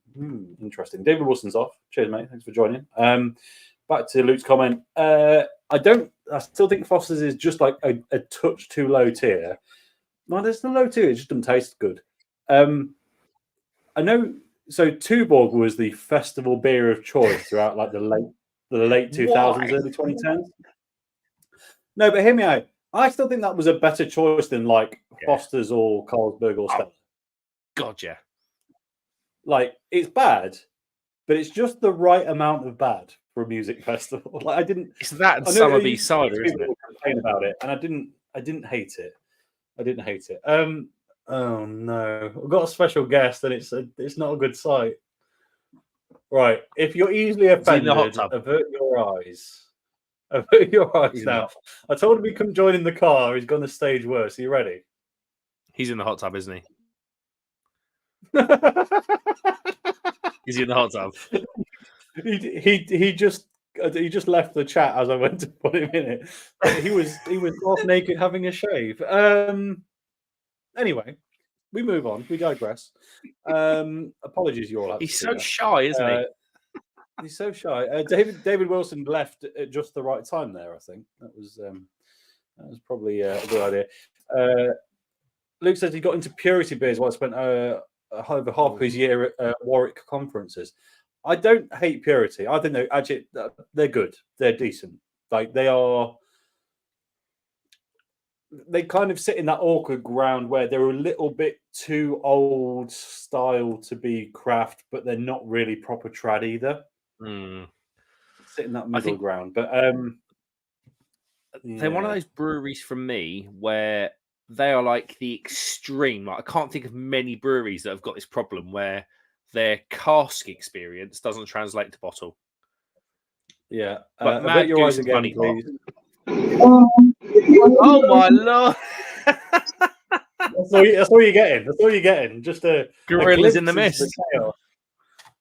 Interesting. David Wilson's off. Cheers, mate. Thanks for joining. Back to Luke's comment. I still think Foster's is just like a touch too low tier. No, there's no low tier. It just doesn't taste good. I know. So Tuborg was the festival beer of choice throughout like the late 2000s, early 2010s. No, but hear me out. I still think that was a better choice than like Foster's or Carlsberg or Stella. God, yeah. Like, it's bad, but it's just the right amount of bad for a music festival. Like, I didn't. It's that and Summerbee cider, isn't it? Complain about it, and I didn't hate it. I didn't hate it. Oh no, I've got a special guest, and it's not a good sight. Right, if you're easily offended, avert your eyes. Avert your eyes now. I told him he couldn't join in the car. He's gone a stage worse. Are you ready? He's in the hot tub, isn't he? Is he in the hot tub? He just left the chat as I went to put him in it. He was half naked having a shave. Anyway, we move on. We digress. Apologies, you all. He's so shy, isn't he? He's so shy. David Wilson left at just the right time there. I think that was probably a good idea. Luke says he got into purity beers while I spent over half of his year at Warwick conferences. I don't hate purity. I think they're good. They're decent. Like they kind of sit in that awkward ground where they're a little bit too old style to be craft, but they're not really proper trad either. Sit in that middle ground. But they're one of those breweries from me where they are like the extreme. Like, I can't think of many breweries that have got this problem where their cask experience doesn't translate to bottle. Yeah. But Mad Goose and Honey Pot. Oh my lord! That's all you're getting. That's all you're getting. Just a gorillas in the mist.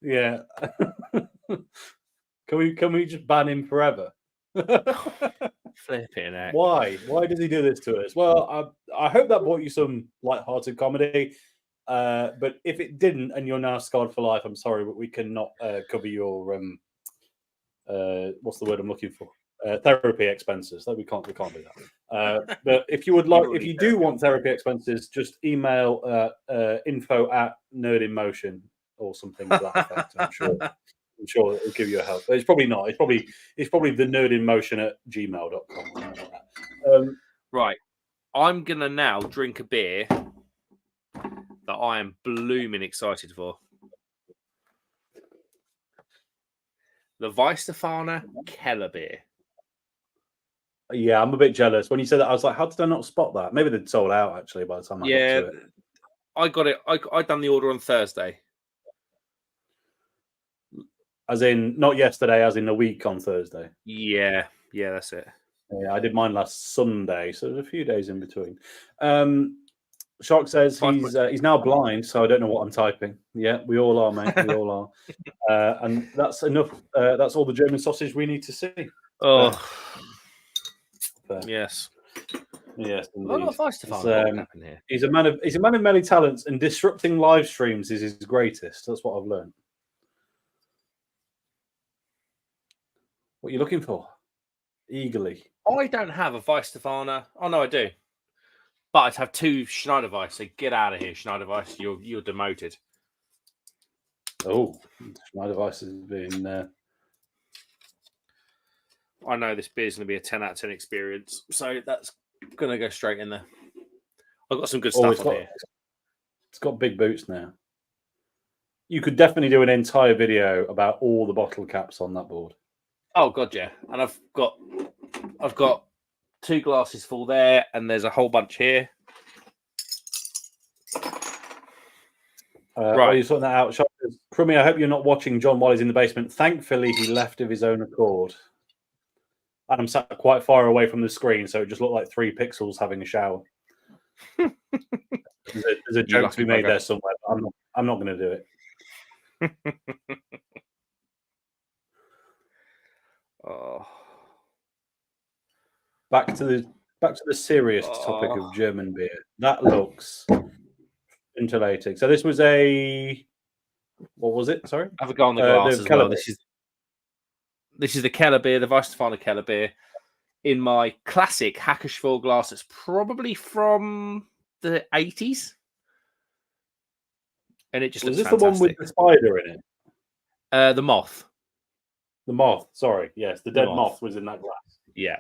Yeah. Can we just ban him forever? Flipping heck. Why? Why does he do this to us? Well, I hope that brought you some light-hearted comedy. But if it didn't, and you're now scarred for life, I'm sorry, but we cannot cover your what's the word I'm looking for? Therapy expenses. That we can't do that. But if you would like, if you do want therapy expenses, just email info@nerdinmotion or something to that effect. I'm sure it'll give you a help. But it's probably not. It's probably the nerdinmotion@gmail.com. Right. I'm gonna now drink a beer that I am blooming excited for. The Weisstefana Keller beer. Yeah, I'm a bit jealous. When you said that, I was like, how did I not spot that? Maybe they'd sold out, actually, by the time I got to it. I got it. I done the order on Thursday. As in, not yesterday, as in a week on Thursday. Yeah, that's it. Yeah, I did mine last Sunday, so there's a few days in between. Shark says he's now blind, so I don't know what I'm typing. Yeah, we all are, mate. We all are. And that's enough. That's all the German sausage we need to see. Oh, yes. Yes, indeed. He's a man of many talents, and disrupting live streams is his greatest. That's what I've learned. What are you looking for? Eagerly. I don't have a Weisstefana. Oh no, I do. But I'd have two Schneiderweiss. So get out of here, Schneiderweiss. You're demoted. Oh, Schneiderweiss has been. I know this beer's going to be a 10 out of 10 experience, so that's going to go straight in there. I've got some good stuff on here. It's got big boots now. You could definitely do an entire video about all the bottle caps on that board. Oh god, yeah. And I've got 2 glasses full there, and there's a whole bunch here. Right. While you're sorting that out, Crummy, I hope you're not watching John while he's in the basement. Thankfully, he left of his own accord. And I'm sat quite far away from the screen, so it just looked like 3 pixels having a shower. There's a joke to be made there somewhere, but I'm not going to do it. Oh. Back to the serious topic of German beer. That looks scintillating. So this was what was it? Sorry, have a go on the glass as well. This is the Keller beer, the Weisstefana Keller beer, in my classic Hackersville glass. It's probably from the 80s, and it just looks fantastic. Is this the one with the spider in it? The moth. The moth. Sorry, yes, the dead moth was in that glass. Yeah.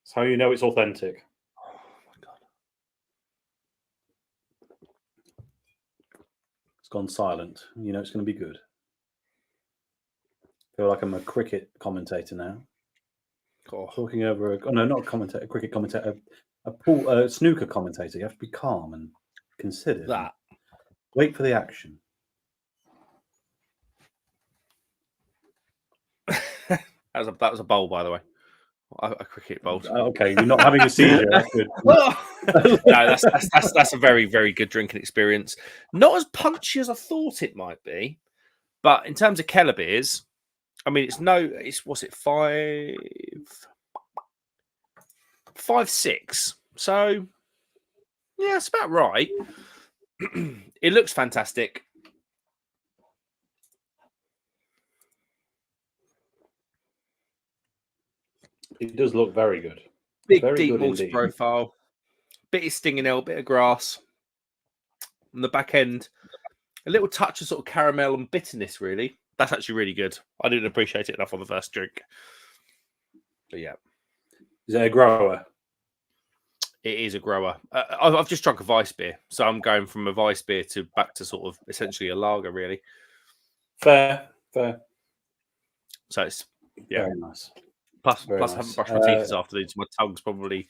That's how you know it's authentic. Oh my God. It's gone silent. You know it's going to be good. I feel like I'm a cricket commentator now. Oh. Talking over not a commentator, a cricket commentator, a snooker commentator. You have to be calm and considered. That. Wait for the action. That was a bowl, by the way. A cricket bowl. Okay, you're not having a seizure. That's good. No, that's a very, very good drinking experience. Not as punchy as I thought it might be, but in terms of Keller beers, I mean, what's it, 5.6. So yeah, it's about right. It looks fantastic. It does look very good. Big, very deep good malt profile. Bit of stinging ale, bit of grass. On the back end, a little touch of sort of caramel and bitterness, really. That's actually really good. I didn't appreciate it enough on the first drink. But yeah. Is it a grower? It is a grower. I've just drunk a Weiss beer, so I'm going from a Weiss beer back to sort of essentially a lager, really. Fair. So it's very nice. Plus, I haven't brushed my teeth this afternoon, so my tongue's probably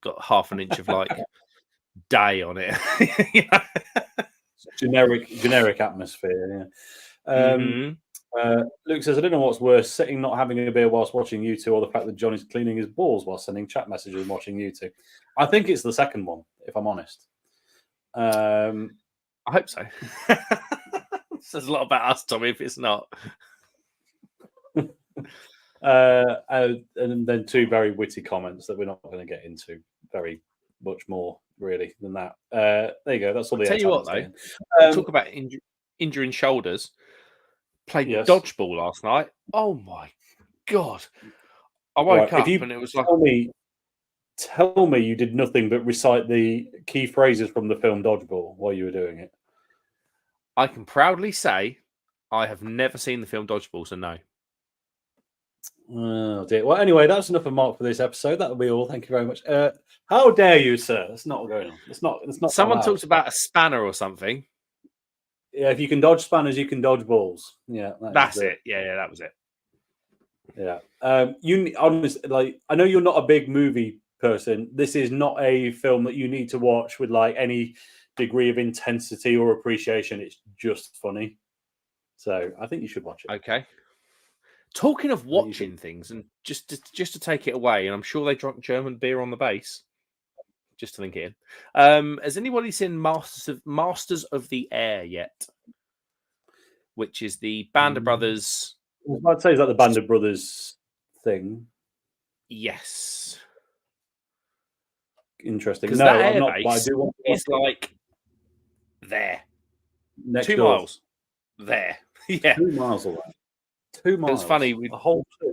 got half an inch of like day on it. Generic atmosphere. Yeah. Luke says, I don't know what's worse, sitting not having a beer whilst watching you two, or the fact that John is cleaning his balls while sending chat messages and watching you two. I think it's the second one, if I'm honest. I hope so. Says a lot about us, Tommy, if it's not. And then two very witty comments that we're not going to get into very much more, really, than that. There you go. That's all. Tell you what, though, talk about injuring shoulders. Played dodgeball last night. Oh my God! I woke up and it was like. Tell me you did nothing but recite the key phrases from the film Dodgeball while you were doing it. I can proudly say I have never seen the film Dodgeball, so no. Oh dear. Well, anyway, that's enough of Mark for this episode. That'll be all. Thank you very much. How dare you, sir? That's not going on. It's not. Someone talked about a spanner or something. Yeah, if you can dodge spanners, you can dodge balls. Yeah, that's it. Yeah, that was it. Yeah. You honestly, like, I know you're not a big movie person. This is not a film that you need to watch with like any degree of intensity or appreciation. It's just funny. So I think you should watch it. Okay. Talking of watching things, and just to take it away, and I'm sure they drank German beer on the base. Just to link it in. Has anybody seen Masters of the Air yet? Which is the Band of Brothers. I was about to say, is that the Band of Brothers thing? Yes. Interesting. No, I'm not. But I do want to. It's like there. Next 2 door. miles. There. Yeah. 2 miles away. 2 miles. It's funny.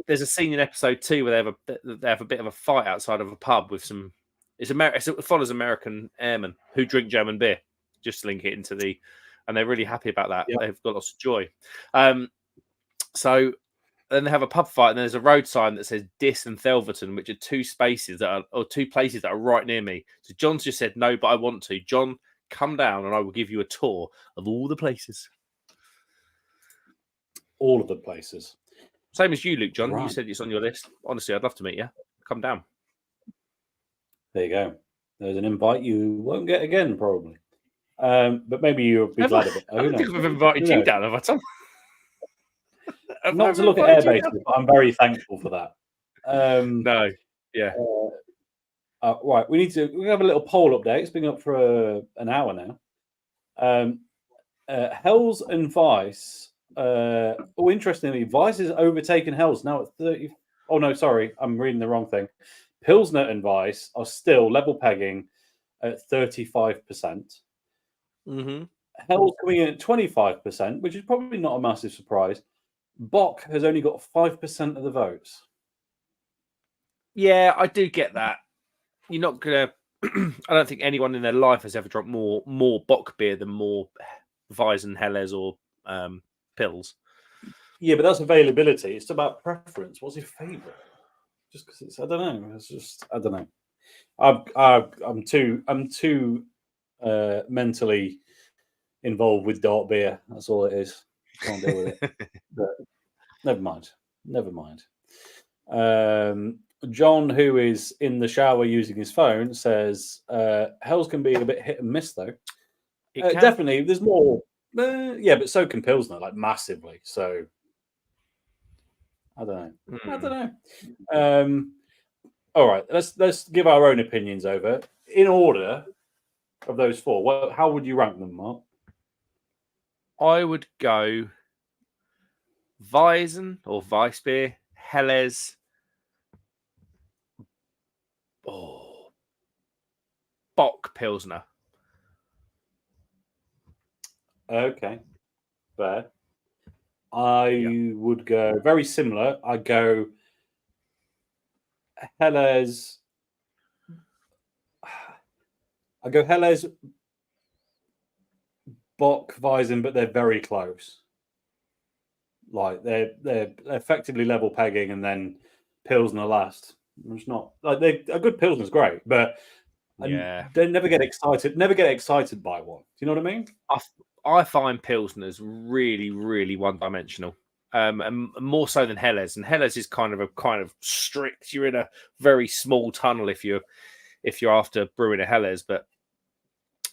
There's a scene in episode 2 where they have a bit of a fight outside of a pub with some. It follows American airmen who drink German beer. Just to link it into and they're really happy about that. Yep. They've got lots of joy. So then they have a pub fight, and there's a road sign that says Dis and Thelverton, which are two places that are right near me. So John's just said no, but I want to. John, come down, and I will give you a tour of all the places. All of the places. Same as you, Luke. John, right. You said it's on your list. Honestly, I'd love to meet you. Come down. There you go. There's an invite you won't get again, probably. But maybe you'll be glad of it. I don't think I've invited you down, have I, Tom? Not to look at air bases, but I'm very thankful for that. No, yeah. Right, we have a little poll update. It's been up for an hour now. Hells and Vice. Interestingly, Vice has overtaken Hells now at 30. Oh no, sorry, I'm reading the wrong thing. Pilsner and Vice are still level pegging at 35%. Mm-hmm. Hell's coming in at 25%, which is probably not a massive surprise. Bock has only got 5% of the votes. Yeah, I do get that. You're not gonna. I don't think anyone in their life has ever drunk more Bock beer than more Weizen, Helles, or Pils. Yeah, but that's availability. It's about preference. What's your favourite? just because it's, I don't know. It's just, I don't know. I'm too mentally involved with dark beer. That's all it is. Can't deal with it. But never mind. John, who is in the shower using his phone, says Hells can be a bit hit and miss, though. Definitely, there's more. Yeah, but so can Pilsner, like massively. So I don't know. All right, let's give our own opinions over in order of those four. Well, how would you rank them, Mark? I would go Weizen or Weissbier, Helles, Bock Pilsner. Okay, fair. I would go very similar. I go Helles. I go Helles, Bock, Weizen, but they're very close. Like they're effectively level pegging, and then Pilsner last. It's not like a good Pilsner's great, but they never get excited. Never get excited by one. Do you know what I mean? I find Pilsners really, really one-dimensional, and more so than Helles. And Helles is kind of strict. You're in a very small tunnel if you're after brewing a Helles. But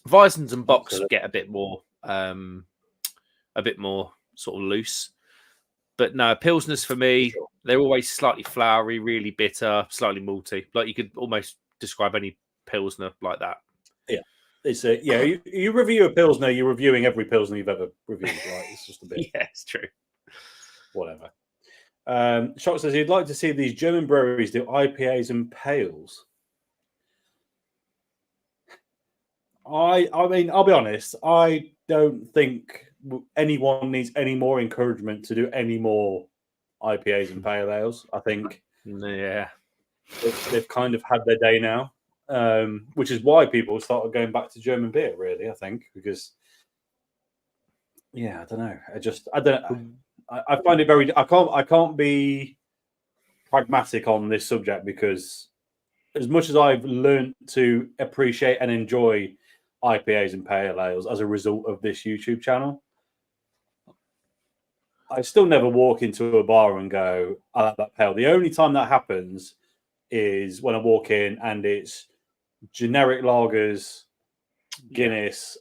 Weizens and Bocks get a bit more sort of loose. But no, Pilsners for me, they're always slightly flowery, really bitter, slightly malty. Like you could almost describe any Pilsner like that. Yeah. It's you review a Pilsner, you're reviewing every Pilsner you've ever reviewed, right? It's just a bit. Yeah, it's true. Whatever. Shock says he'd like to see these German breweries do IPAs and pales. I mean, I'll be honest, I don't think anyone needs any more encouragement to do any more IPAs and pale ales. I think they've kind of had their day now. Which is why people started going back to German beer, really, I think, because I don't know. I find it very. I can't be pragmatic on this subject because as much as I've learned to appreciate and enjoy IPAs and pale ales as a result of this YouTube channel, I still never walk into a bar and go, I like that pale. The only time that happens is when I walk in and it's generic lagers, Guinness,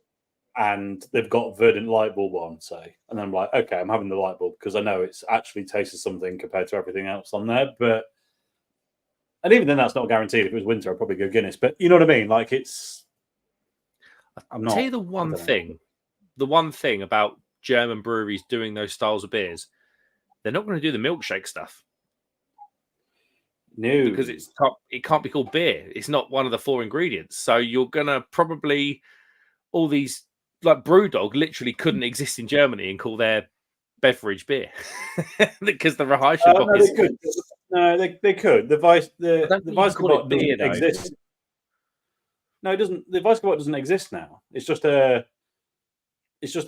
and they've got Verdant light bulb on, say. And I'm like, okay, I'm having the light bulb because I know it's actually tasted something compared to everything else on there. And even then, that's not guaranteed. If it was winter, I'd probably go Guinness. But you know what I mean? Like I'm not. I'll tell you the one thing about German breweries doing those styles of beers, they're not going to do the milkshake stuff. No, because it can't be called beer. It's not one of the four ingredients. So you're gonna probably all these like BrewDog literally couldn't exist in Germany and call their beverage beer because the Reichenbach is. They could. The Weissbier doesn't exist. No, it doesn't. The Weissbier doesn't exist now. It's just a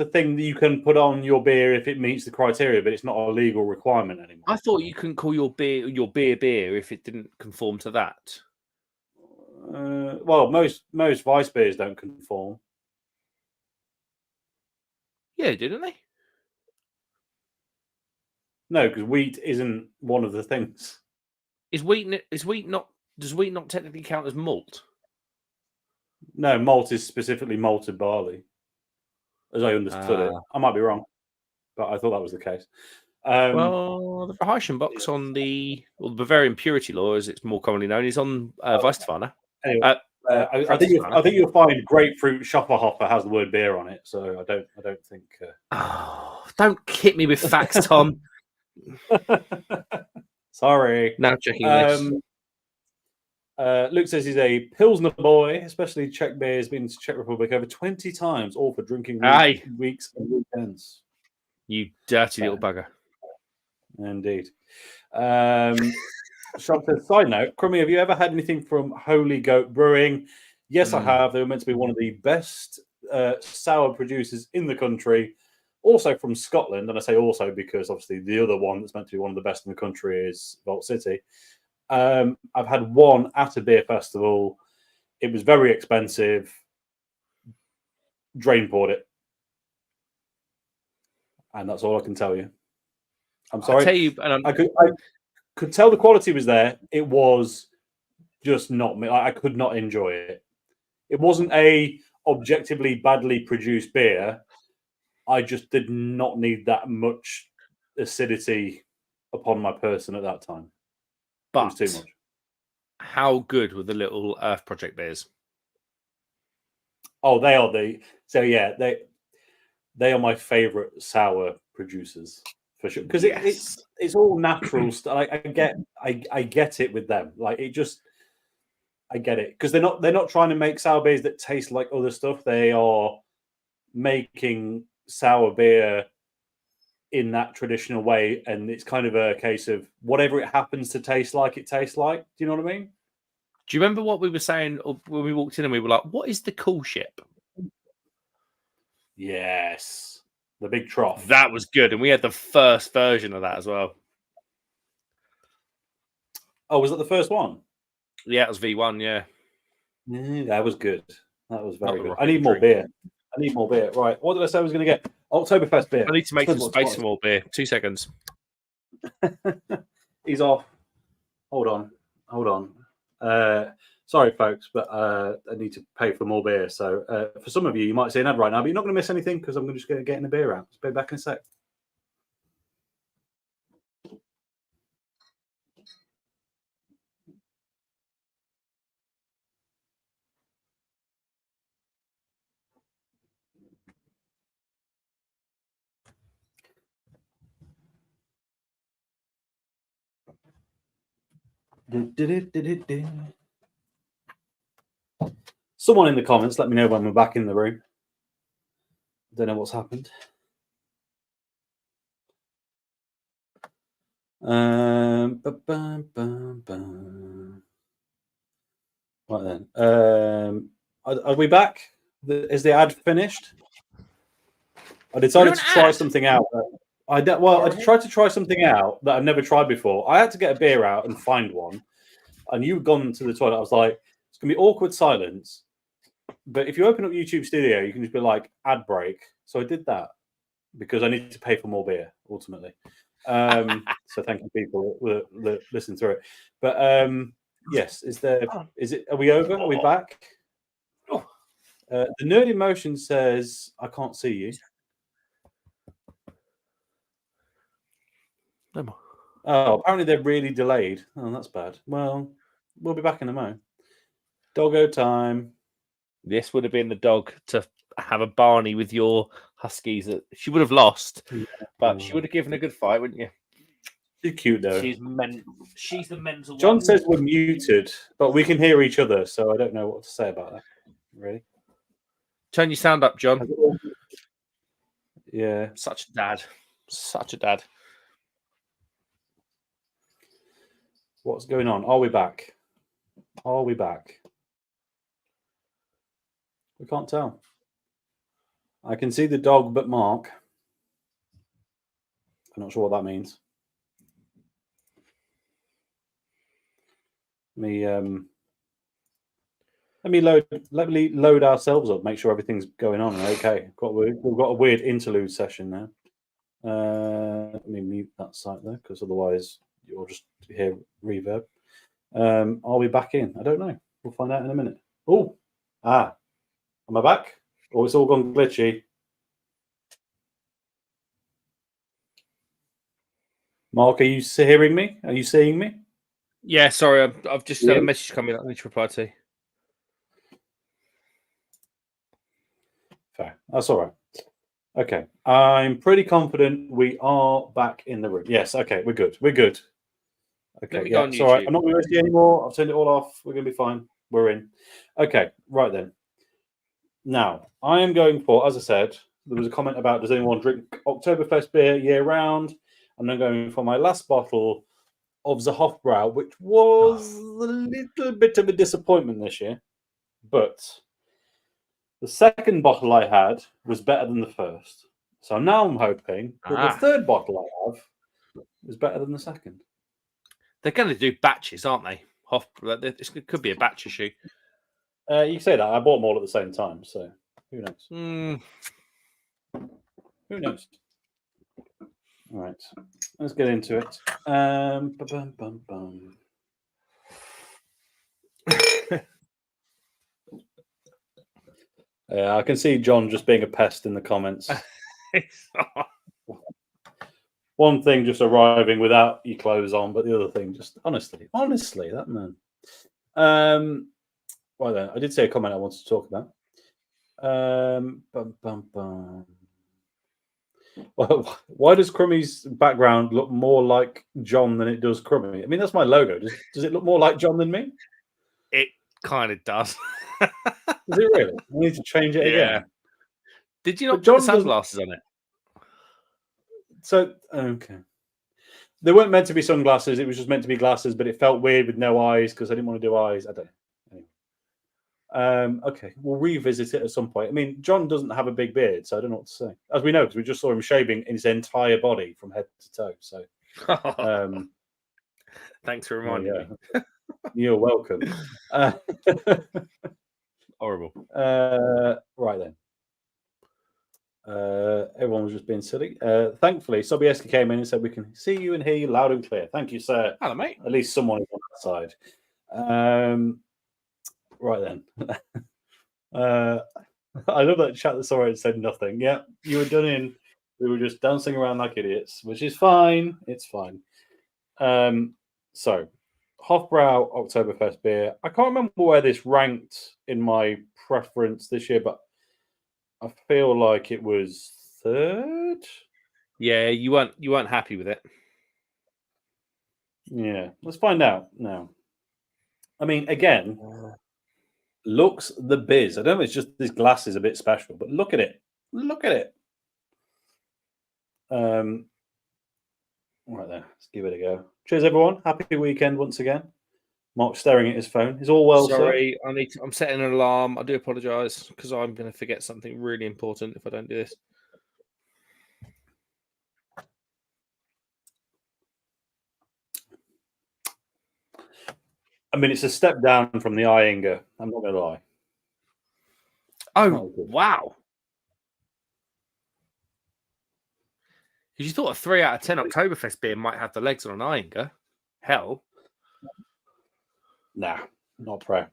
thing that you can put on your beer if it meets the criteria, but it's not a legal requirement anymore. I thought you couldn't call your beer if it didn't conform to that. Well, most Weiss beers don't conform. Yeah, didn't they? No, because wheat isn't one of the things. Does wheat not technically count as malt? No, malt is specifically malted barley, as I understood it. I might be wrong, but I thought that was the case. Well, the Reichenbach on the Bavarian Purity Law, as it's more commonly known, is on Weissbier. Anyway, I think you'll find grapefruit Schopferhofer has the word beer on it, so I don't think. Don't hit me with facts, Tom. Sorry. Now checking this. Luke says he's a Pilsner boy, especially Czech beer. Has been to Czech Republic over 20 times, all for drinking weeks and weekends. You dirty little bugger. Indeed. Shop says, side note, Crummy, have you ever had anything from Holy Goat Brewing? Yes, I have. They were meant to be one of the best sour producers in the country. Also from Scotland, and I say also because obviously the other one that's meant to be one of the best in the country is Vault City. I've had one at a beer festival. It was very expensive. Drain poured it. And that's all I can tell you. I'm sorry. I'll tell you, and I could tell the quality was there. It was just not me. I could not enjoy it. It wasn't a objectively badly produced beer. I just did not need that much acidity upon my person at that time. But it was too much. How good were the little Earth Project beers? Oh, they are they are my favorite sour producers for sure, because it's all natural stuff. I get it with them. Like it just, I get it, because they're not trying to make sour beers that taste like other stuff. They are making sour beer in that traditional way, and it's kind of a case of whatever it happens to taste like, it tastes like. Do you know what I mean? Do you remember what we were saying when we walked in and we were like, what is the cool ship? Yes. The big trough. That was good. And we had the first version of that as well. Oh, was that the first one? Yeah, it was V1, yeah. That was good. That was very good. I need more beer. Right. What did I say I was going to get? Oktoberfest beer. I need to make some space for more beer. 2 seconds. He's off. Hold on. Sorry, folks, but I need to pay for more beer. So for some of you, you might see an ad right now, but you're not going to miss anything because I'm just going to get the beer out. Be back in a sec. Someone in the comments, let me know when we're back in the room. Don't know what's happened. Right then. Are we back? Is the ad finished? I decided to try something out. I tried to try something out that I've never tried before. I had to get a beer out and find one. And you've gone to the toilet. I was like, it's going to be awkward silence. But if you open up YouTube Studio, you can just be like, ad break. So I did that because I need to pay for more beer, ultimately. So thank you, people that listen through it. But yes, are we over? Are we back? The Nerd Emotion says, I can't see you. No. Oh, apparently they're really delayed. Oh, that's bad. Well, we'll be back in a moment. Doggo time. This would have been the dog to have a Barney with your Huskies. She would have lost, but she would have given a good fight, wouldn't you? She's cute, though. She's the mental John one. says we're muted, but we can hear each other, so I don't know what to say about that. Really? Turn your sound up, John. Yeah. Such a dad. Such a dad. What's going on? Are we back? Are we back? We can't tell. I can see the dog, but Mark. I'm not sure what that means. Let me load ourselves up, make sure everything's going on. Okay, we've got a weird interlude session now. Let me mute that site though, because otherwise you'll just hear reverb. Are we back in? I don't know. We'll find out in a minute. Am I back? Oh, it's all gone glitchy. Mark, are you hearing me? Are you seeing me? Yeah, sorry, I've just had a message coming. I need to reply to. Fair. That's all right. Okay. I'm pretty confident we are back in the room. Yes. Okay. We're good. Okay. Yeah. It's all right. I'm not going to see anymore. I've turned it all off. We're going to be fine. We're in. Okay. Right then. Now, I am going for, as I said, there was a comment about does anyone drink Oktoberfest beer year round? And I'm going for my last bottle of the Hofbrau, which was a little bit of a disappointment this year. But the second bottle I had was better than the first. So now I'm hoping that the third bottle I have is better than the second. They're going to do batches, aren't they? It could be a batch issue. You can say that. I bought them all at the same time, so who knows? Who knows? All right, let's get into it. I can see John just being a pest in the comments. One thing just arriving without your clothes on, but the other thing just honestly, that man. Well then, I did say a comment I wanted to talk about. Well, why does Crummy's background look more like John than it does Crummy? I mean, that's my logo. Does it look more like John than me? It kind of does. Does it really? I need to change it again. Did you not put the sunglasses on it? So, okay. They weren't meant to be sunglasses. It was just meant to be glasses, but it felt weird with no eyes because I didn't want to do eyes. I don't know. Okay, we'll revisit it at some point. I mean, John doesn't have a big beard, so I don't know what to say. As we know, because we just saw him shaving his entire body from head to toe. So, thanks for reminding me. You're welcome. Horrible. Right then. Everyone was just being silly. Thankfully, Sobieski came in and said we can see you and hear you loud and clear. Thank you, sir. Hello, mate. At least someone is on that side. Right then. I love that chat that saw it and said nothing. Yeah, you were done in. We were just dancing around like idiots, which is fine. It's fine. So, Hofbrau Oktoberfest beer. I can't remember where this ranked in my preference this year, but I feel like it was third. Yeah, you weren't happy with it. Yeah, let's find out now. I mean, again, looks the biz. I don't know if it's just this glass is a bit special, but look at it. Look at it. Right there. Let's give it a go. Cheers, everyone. Happy weekend once again. Mark's staring at his phone. Is all well, Sorry, sir? I'm setting an alarm. I do apologise because I'm going to forget something really important if I don't do this. I mean, it's a step down from the Iyengar. I'm not going to lie. Oh, wow. You thought a 3 out of 10 Oktoberfest beer might have the legs on an Iyengar. Hell. Nah, not pro.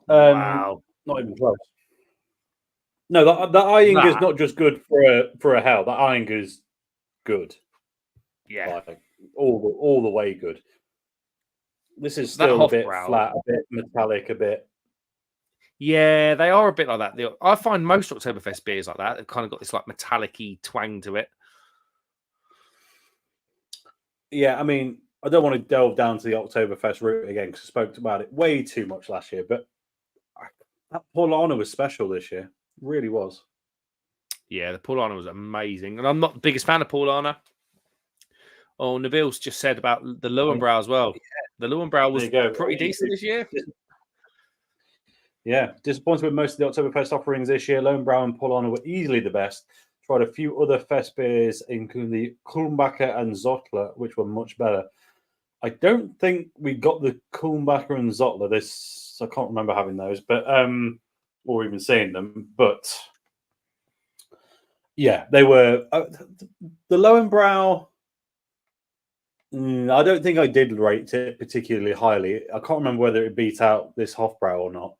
Wow. Not even close. No, the Iyengar is not just good for a hell. The Iyengar is good. Yeah. Like, all the way good. This is still a bit flat, a bit metallic, a bit. Yeah, they are a bit like that. I find most Oktoberfest beers like that. They've kind of got this like metallic-y twang to it. Yeah, I mean, I don't want to delve down to the Oktoberfest route again because I spoke about it way too much last year. But that Paulaner was special this year. It really was. Yeah, the Paulaner was amazing. And I'm not the biggest fan of Paulaner. Oh, Nabil's just said about the Lowenbrau as well. The Lowenbrau was pretty decent this year. Yeah, disappointed with most of the Oktoberfest offerings this year. Lowenbrau and Paulaner were easily the best. Tried a few other fest beers, including the Kulmbacher and Zottler, which were much better. I don't think we got the Kulmbacher and Zottler. I can't remember having those, but or even seeing them. But yeah, they were the Lowenbrau. I don't think I did rate it particularly highly. I can't remember whether it beat out this Hofbrau or not.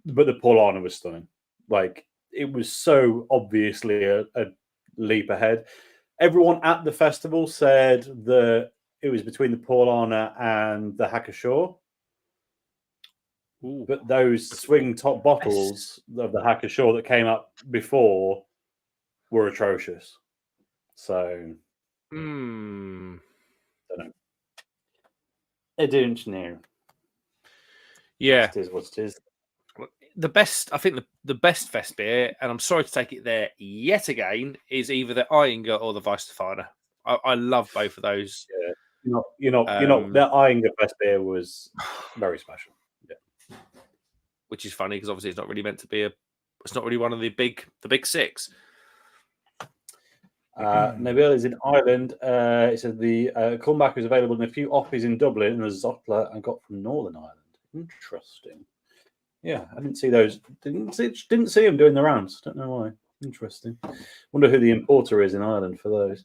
But the Paulaner was stunning. Like, it was so obviously a leap ahead. Everyone at the festival said that it was between the Paulaner and the Hacker-Shaw. But those swing top bottles of the Hacker-Shaw that came up before were atrocious. So, don't know. I don't know. Yeah, it is what it is. The best, I think, the best fest beer, and I'm sorry to take it there yet again, is either the Iyengar or the Weissstefano. I love both of those. Yeah, you're not. That Iyengar fest beer was very special. Yeah, which is funny because obviously it's not really meant to be it's not really one of the big six. Nabil is in Ireland. It said the Cornbacker is available in a few offies in Dublin and a Zotler I got from Northern Ireland. Interesting. Yeah, I didn't see those. Didn't see them doing the rounds. Don't know why. Interesting. Wonder who the importer is in Ireland for those.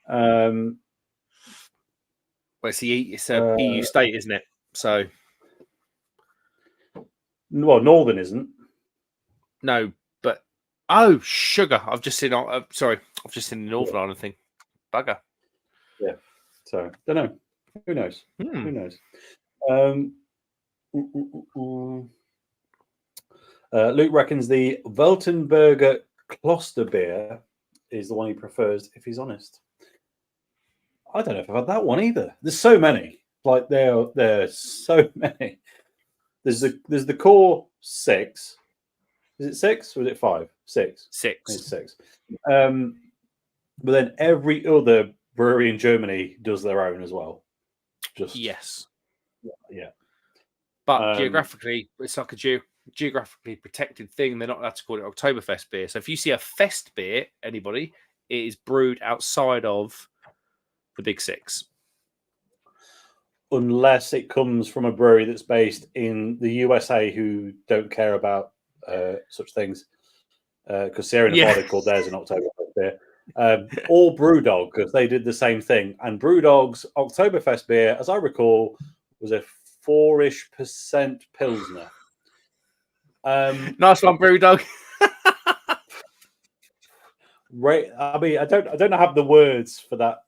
Well, it's a EU state, isn't it? So, well, Northern isn't. No, but sugar! I've just seen. Sorry, I've just seen the Northern Ireland thing. Bugger. Yeah. So don't know. Who knows? Who knows? Luke reckons the Weltenberger Kloster beer is the one he prefers, if he's honest. I don't know if I've had that one either. There's so many. Like there's so many. There's the core 6. Is it 6 or is it 5? 6. 6. It's 6. But then every other brewery in Germany does their own as well. Yes. Yeah. But geographically, it's like a geographically protected thing. They're not allowed to call it Oktoberfest beer. So if you see a fest beer, anybody, it is brewed outside of the Big 6. Unless it comes from a brewery that's based in the USA who don't care about such things. Because Sierra Nevada called theirs an Oktoberfest beer. Or Brewdog, because they did the same thing. And Brewdog's Oktoberfest beer, as I recall, was a 4-ish% Pilsner. Nice one, Brewdog. Right. I mean, I don't have the words for that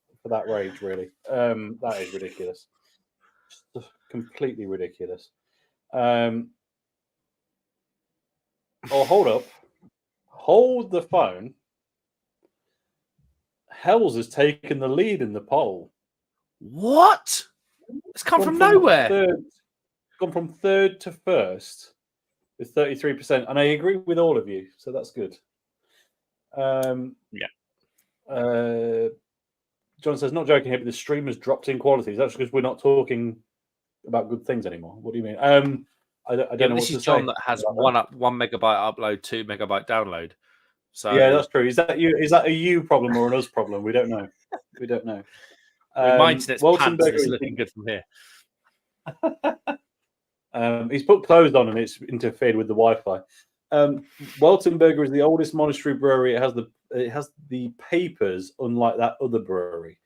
range, really. That is ridiculous. Completely ridiculous. Oh, hold up. Hold the phone. Hells has taken the lead in the poll. What? It's come from nowhere. Gone from third to first with 33%. And I agree with all of you. So that's good. John says, not joking here, but the stream has dropped in quality. That's because we're not talking about good things anymore. What do you mean? I don't know. This is John that has 1 megabyte upload, 2 megabyte download. So yeah, that's true. Is that you? Is that a you problem or an us problem? We don't know. We don't know. My internet's pants. It's looking good from here. He's put closed on and it's interfered with the Wi-Fi. Weltenberger is the oldest monastery brewery. It has the papers, unlike that other brewery.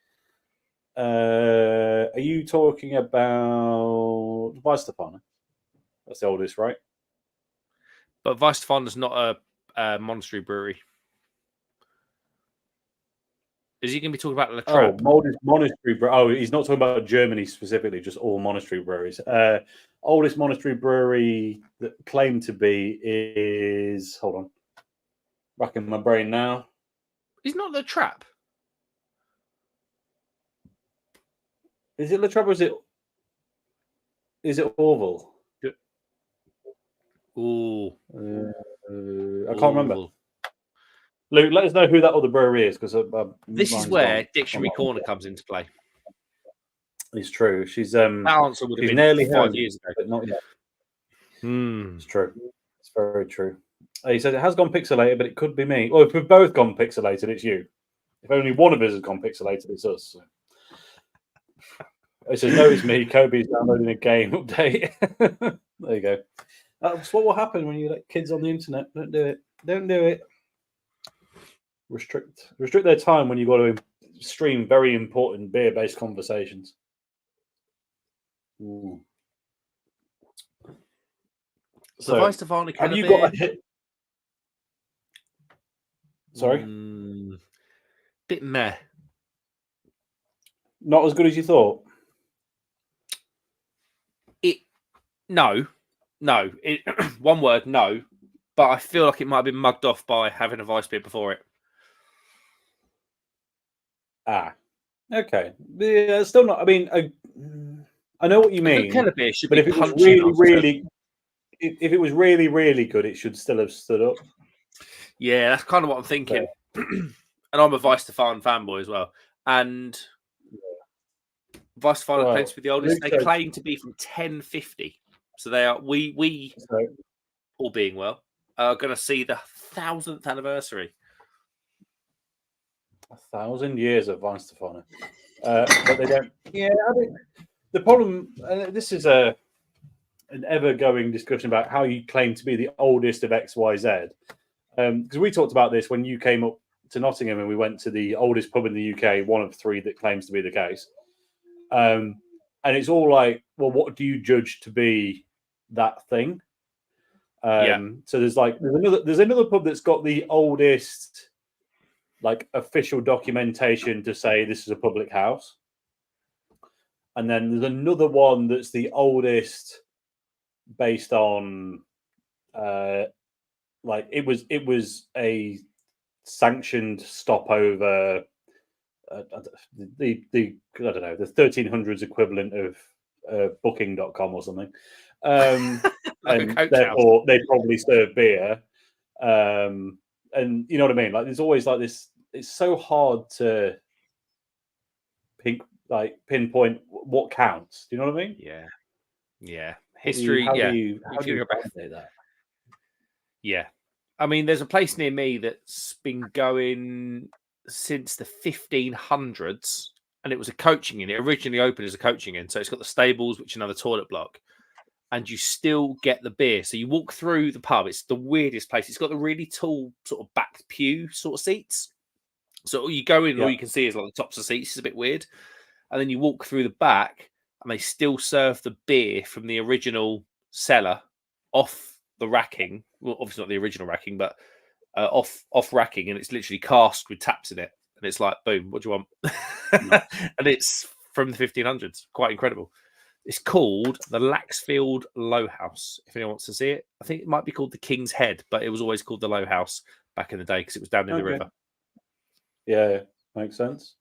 Are you talking about Weisstefan? That's the oldest, right? But Weisstefan is not a monastery brewery. Is he going to be talking about La Trappe? Monastery brewery. Oh, he's not talking about Germany specifically, just all monastery breweries. Oldest monastery brewery that claimed to be is... Hold on. Racking my brain now. Is not La Trappe? Is it La Trappe or is it Orville? Ooh. I can't remember. Luke, let us know who that other brewery is, because this is where Dictionary Corner comes into play. It's true. She's answer would have been nearly 5 years ago, but not yet. It's true. It's very true. He says it has gone pixelated, but it could be me. Well, if we've both gone pixelated, it's you. If only one of us has gone pixelated, it's us. So. It says, no, it's me. Kobe's downloading a game update. There you go. That's what will happen when you let kids on the internet. Don't do it. Don't do it. Restrict their time when you got to stream very important beer-based conversations. Ooh. So, have you got a hit? Sorry? Bit meh. Not as good as you thought? No. One word, no. But I feel like it might have been mugged off by having a Weiss beer before it. Okay. Yeah, still not. I mean, I know what you mean. Keller beer should but if it was really, really good, it should still have stood up. Yeah, that's kind of what I'm thinking. And I'm a Weisstefan fanboy as well. And Weisstefan claims to be the oldest. They claim to be from 1050. So they are. We all being well, are going to see the 1000th anniversary. 1,000 years of Weihenstephaner. But they don't. Yeah, I think the problem. This is an ever-going discussion about how you claim to be the oldest of X, Y, Z. Because we talked about this when you came up to Nottingham and we went to the oldest pub in the UK, one of 3 that claims to be the case. And it's all like, well, what do you judge to be that thing? So there's another pub that's got the oldest, like, official documentation to say this is a public house, and then there's another one that's the oldest based on like it was a sanctioned stopover. The I don't know, the 1300s equivalent of booking.com or something. Like and therefore they probably serve beer. And you know what I mean? Like, there's always like this. It's so hard to pinpoint what counts. Do you know what I mean? Yeah. History. How do you say that? Yeah. I mean, there's a place near me that's been going since the 1500s, and it was a coaching inn. It originally opened as a coaching inn, so it's got the stables, which is another toilet block, and you still get the beer. So you walk through the pub. It's the weirdest place. It's got the really tall sort of back pew sort of seats. So you go in, and all you can see is like the tops of seats. It's a bit weird. And then you walk through the back, and they still serve the beer from the original cellar off the racking. Well, obviously not the original racking, but off racking, and it's literally cask with taps in it. And it's like, boom, what do you want? And it's from the 1500s. Quite incredible. It's called the Laxfield Low House, if anyone wants to see it. I think it might be called the King's Head, but it was always called the Low House back in the day because it was down in the river. Yeah, makes sense.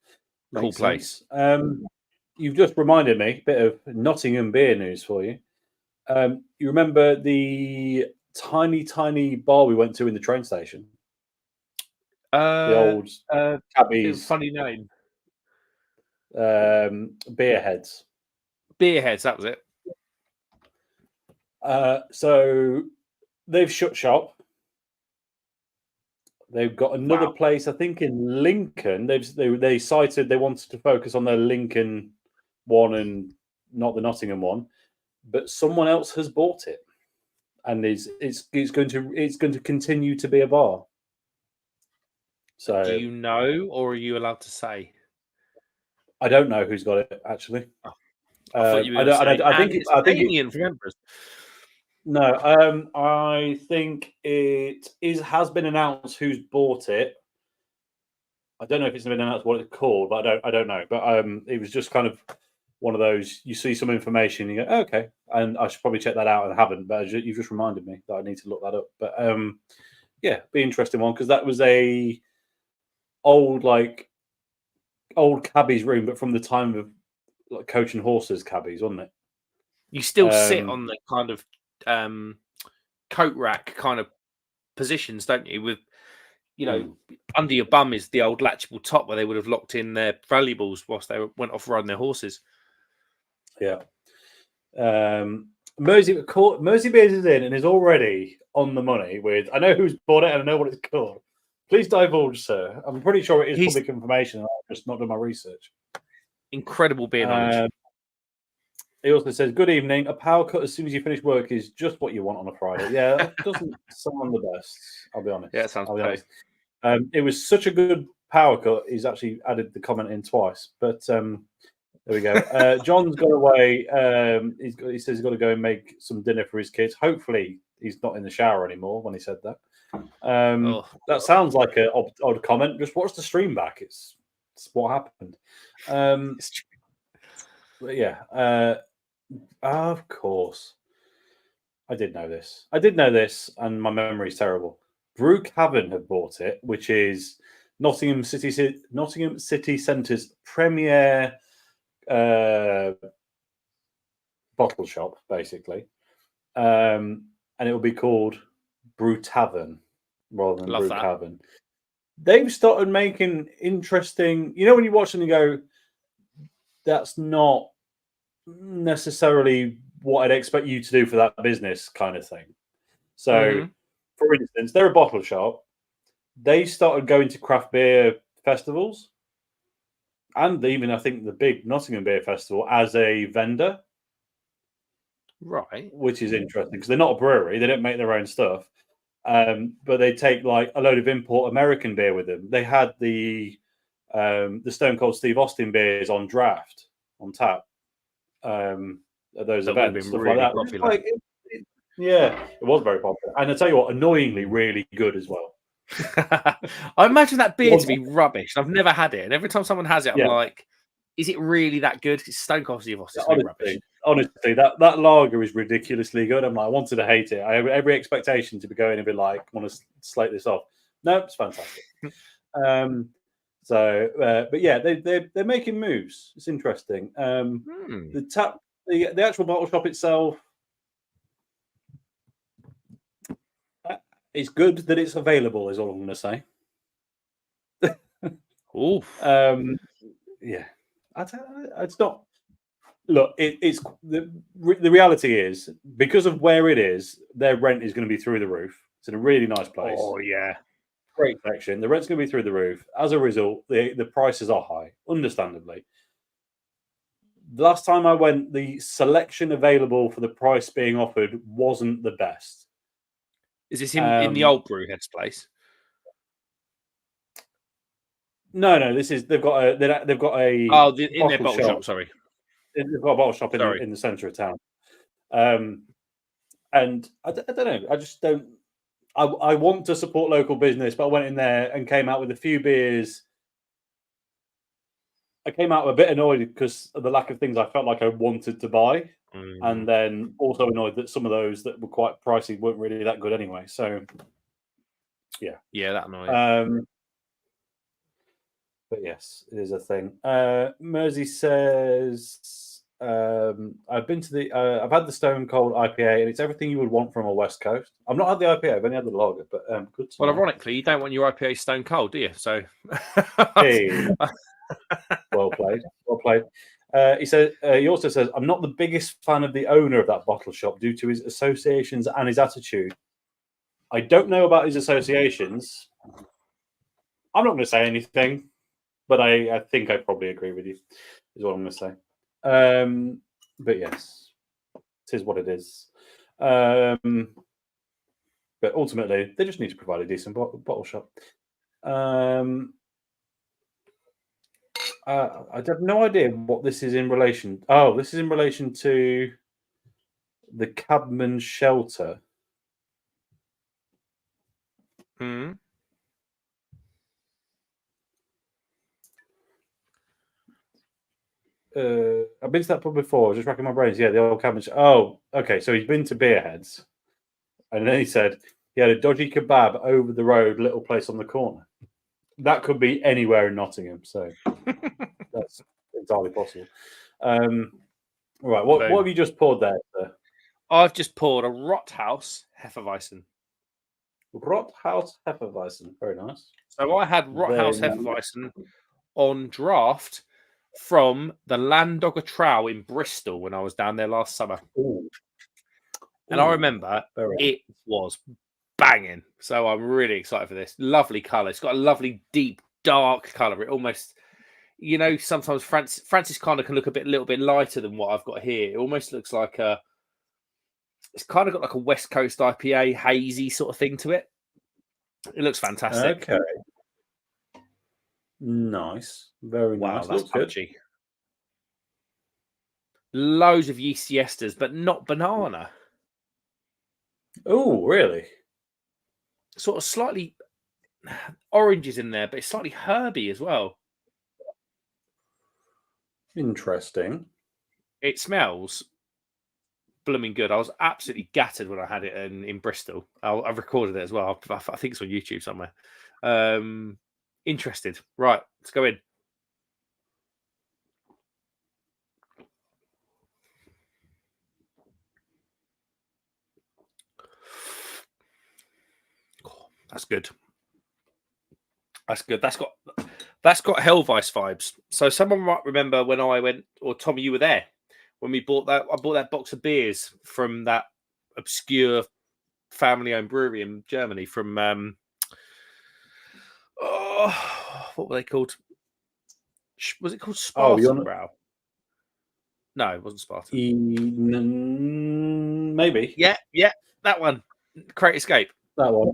Cool place. You've just reminded me, a bit of Nottingham beer news for you. You remember the tiny bar we went to in the train station? The old cabbies. Funny name. Beerheads. Beerheads, that was it. So they've shut shop. They've got another place, I think, in Lincoln. They cited they wanted to focus on their Lincoln one and not the Nottingham one, but someone else has bought it, and it's going to continue to be a bar. So, do you know, or are you allowed to say? I don't know who's got it actually. I think it's Damien from Emperors. No, I think it has been announced who's bought it. I don't know if it's been announced what it's called, but I don't know. But it was just kind of one of those. You see some information, you go, oh, okay, and I should probably check that out, and I haven't. But you've just reminded me that I need to look that up. But yeah, be an interesting one because that was a old cabbies room, but from the time of like Coach and Horses cabbies, wasn't it? You still sit on the kind of coat rack kind of positions, don't you? With under your bum is the old latchable top where they would have locked in their valuables whilst they went off riding their horses. Yeah. Mersey Beers is in and is already on the money with. I know who's bought it and I know what it's called. Please divulge, sir. I'm pretty sure it is public information. I've just not done my research. Incredible beer knowledge. He also says, good evening. A power cut as soon as you finish work is just what you want on a Friday. Yeah, that doesn't sound the best, I'll be honest. Yeah, it sounds honest. It was such a good power cut, he's actually added the comment in twice. But there we go. John's gone away. He says he's got to go and make some dinner for his kids. Hopefully he's not in the shower anymore when he said that. That sounds like an odd comment. Just watch the stream back. It's what happened. But yeah, of course. I did know this, and my memory is terrible. Brew Cavern have bought it, which is Nottingham City Centre's premier bottle shop, basically. And it will be called Brew Tavern rather than Brew Cavern. They've started making interesting. You know, when you watch them and go, that's not necessarily what I'd expect you to do for that business, kind of thing. So, for instance, they're a bottle shop. They started going to craft beer festivals, and even I think the big Nottingham Beer Festival as a vendor. Right. Which is interesting because they're not a brewery; they don't make their own stuff, but they take like a load of import American beer with them. They had the Stone Cold Steve Austin beers on draft on tap at those events, stuff really like that. Popular. Yeah, it was very popular, and I tell you what, annoyingly really good as well. I imagine that beer to be rubbish. I've never had it, and every time someone has it, I'm like, "Is it really that good?" It's Stone Cold Steve Austin. It's rubbish. Honestly, that lager is ridiculously good. I'm like, I wanted to hate it. I have every expectation to be going and be like, want to slate this off. No, it's fantastic. But yeah, they're making moves. It's interesting. The actual bottle shop itself, it's good that it's available. Is all I'm going to say. Yeah, it's not. Look, it's the reality is because of where it is, their rent is going to be through the roof. It's in a really nice place. Oh yeah, great section. The rent's going to be through the roof. As a result, the prices are high, understandably. The last time I went, the selection available for the price being offered wasn't the best. Is this in the old Brewhead's place? No. This is they've got a in their bottle shop. Sorry, they've got a bottle shop in the centre of town. And I don't know. I just don't. I want to support local business, but I went in there and came out with a few beers. I came out a bit annoyed because of the lack of things I felt like I wanted to buy, and then also annoyed that some of those that were quite pricey weren't really that good anyway. So, yeah, that annoyed. But yes, it is a thing. Mersey says, "I've been to the. I've had the Stone Cold IPA, and it's everything you would want from a West Coast. I've not had the IPA; I've only had the lager, but good. Well, ironically, you don't want your IPA Stone Cold, do you? So, hey, well played. He said. He also says, "I'm not the biggest fan of the owner of that bottle shop due to his associations and his attitude. I don't know about his associations. I'm not going to say anything." But I think I probably agree with you, is what I'm going to say. But yes, it is what it is. But ultimately, they just need to provide a decent bottle shop. I have no idea what this is in relation. Oh, this is in relation to the Cabman's Shelter. I've been to that pub before. I was just racking my brains. Yeah, the old Cabman's. Oh, okay. So he's been to Beerheads, and then he said he had a dodgy kebab over the road, little place on the corner. That could be anywhere in Nottingham, so that's entirely possible. Right, what have you just poured there, sir? I've just poured a Rothaus Hefeweizen. Rothaus Hefeweizen, very nice. So I had Rothaus Hefeweizen on draft from the Landogger Trow in Bristol when I was down there last summer. And I remember it was banging. So I'm really excited for this. Lovely colour. It's got a lovely, deep, dark colour. It almost, sometimes Francis kind of can look a little bit lighter than what I've got here. It almost looks like it's kind of got like a West Coast IPA, hazy sort of thing to it. It looks fantastic. Okay. Nice. Very nice. That's punchy. Loads of yeasty esters, but not banana. Oh, really? Sort of slightly oranges in there, but it's slightly herby as well. Interesting. It smells blooming good. I was absolutely gutted when I had it in Bristol. I've recorded it as well. I think it's on YouTube somewhere. Interested. Right, let's go in. Oh, that's good. That's good. That's got Helweiss vibes. So someone might remember when I went, or Tom, you were there when we bought that. I bought that box of beers from that obscure family-owned brewery in Germany from what were they called? Was it called Spartan Brow? No, it wasn't Spartan. Maybe. Yeah, that one. Great Escape. That one.